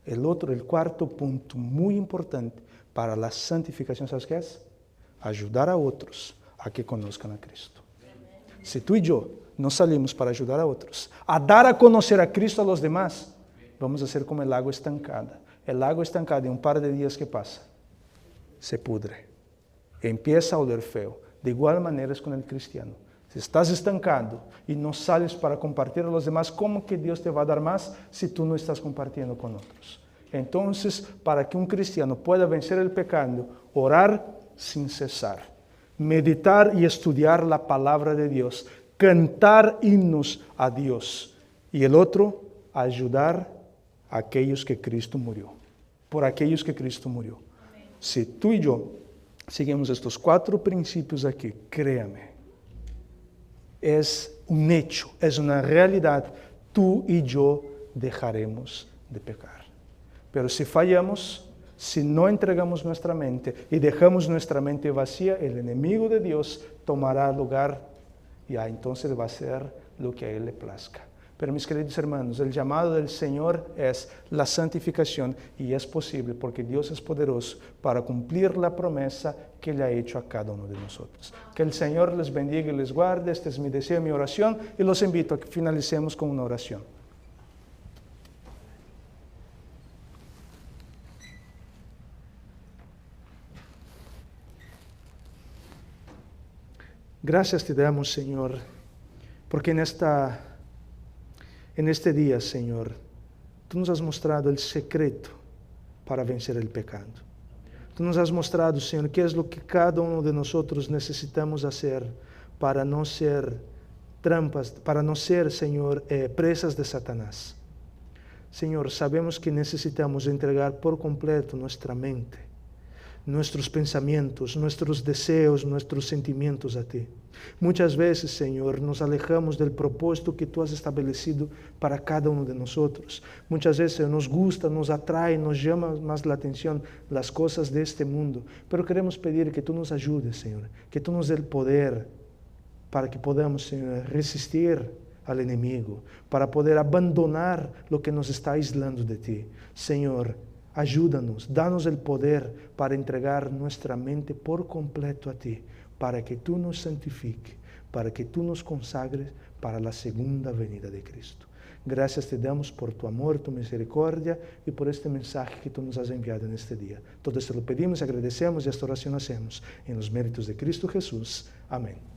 S1: El cuarto punto muy importante para la santificación, ¿sabes qué es? Ayudar a otros a que conozcan a Cristo. Si tú y yo no salimos para ayudar a otros, a dar a conocer a Cristo a los demás, vamos a ser como el agua estancada. El agua estancada en un par de días que pasa, se pudre, empieza a oler feo. De igual manera es con el cristiano. Si estás estancado y no sales para compartir a los demás, ¿cómo que Dios te va a dar más si tú no estás compartiendo con otros? Entonces, para que un cristiano pueda vencer el pecado, orar sin cesar, meditar y estudiar la palabra de Dios, cantar himnos a Dios. Y el otro, ayudar a aquellos que Cristo murió, por aquellos que Cristo murió. Si tú y yo seguimos estos 4 principios aquí, créame, es un hecho, es una realidad, tú y yo dejaremos de pecar. Pero si fallamos, si no entregamos nuestra mente y dejamos nuestra mente vacía, el enemigo de Dios tomará lugar y entonces va a hacer lo que a él le plazca. Pero mis queridos hermanos, el llamado del Señor es la santificación y es posible porque Dios es poderoso para cumplir la promesa que le ha hecho a cada uno de nosotros. Que el Señor les bendiga y les guarde. Este es mi deseo, mi oración, y los invito a que finalicemos con una oración. Gracias te damos, Señor, porque en este día, Señor, tú nos has mostrado el secreto para vencer el pecado. Tú nos has mostrado, Señor, qué es lo que cada uno de nosotros necesitamos hacer para no ser trampas, para no ser, Señor, presas de Satanás. Señor, sabemos que necesitamos entregar por completo nuestra mente, nuestros pensamientos, nuestros deseos, nuestros sentimientos a ti. Muchas veces, Señor, nos alejamos del propósito que tú has establecido para cada uno de nosotros. Muchas veces nos gusta, nos atrae, nos llama más la atención las cosas de este mundo. Pero queremos pedir que tú nos ayudes, Señor, que tú nos dé el poder para que podamos, Señor, resistir al enemigo, para poder abandonar lo que nos está aislando de ti. Señor, ayúdanos, danos el poder para entregar nuestra mente por completo a ti, para que tú nos santifiques, para que tú nos consagres para la segunda venida de Cristo. Gracias te damos por tu amor, tu misericordia y por este mensaje que tú nos has enviado en este día. Todo esto lo pedimos, agradecemos y esta oración hacemos en los méritos de Cristo Jesús. Amén.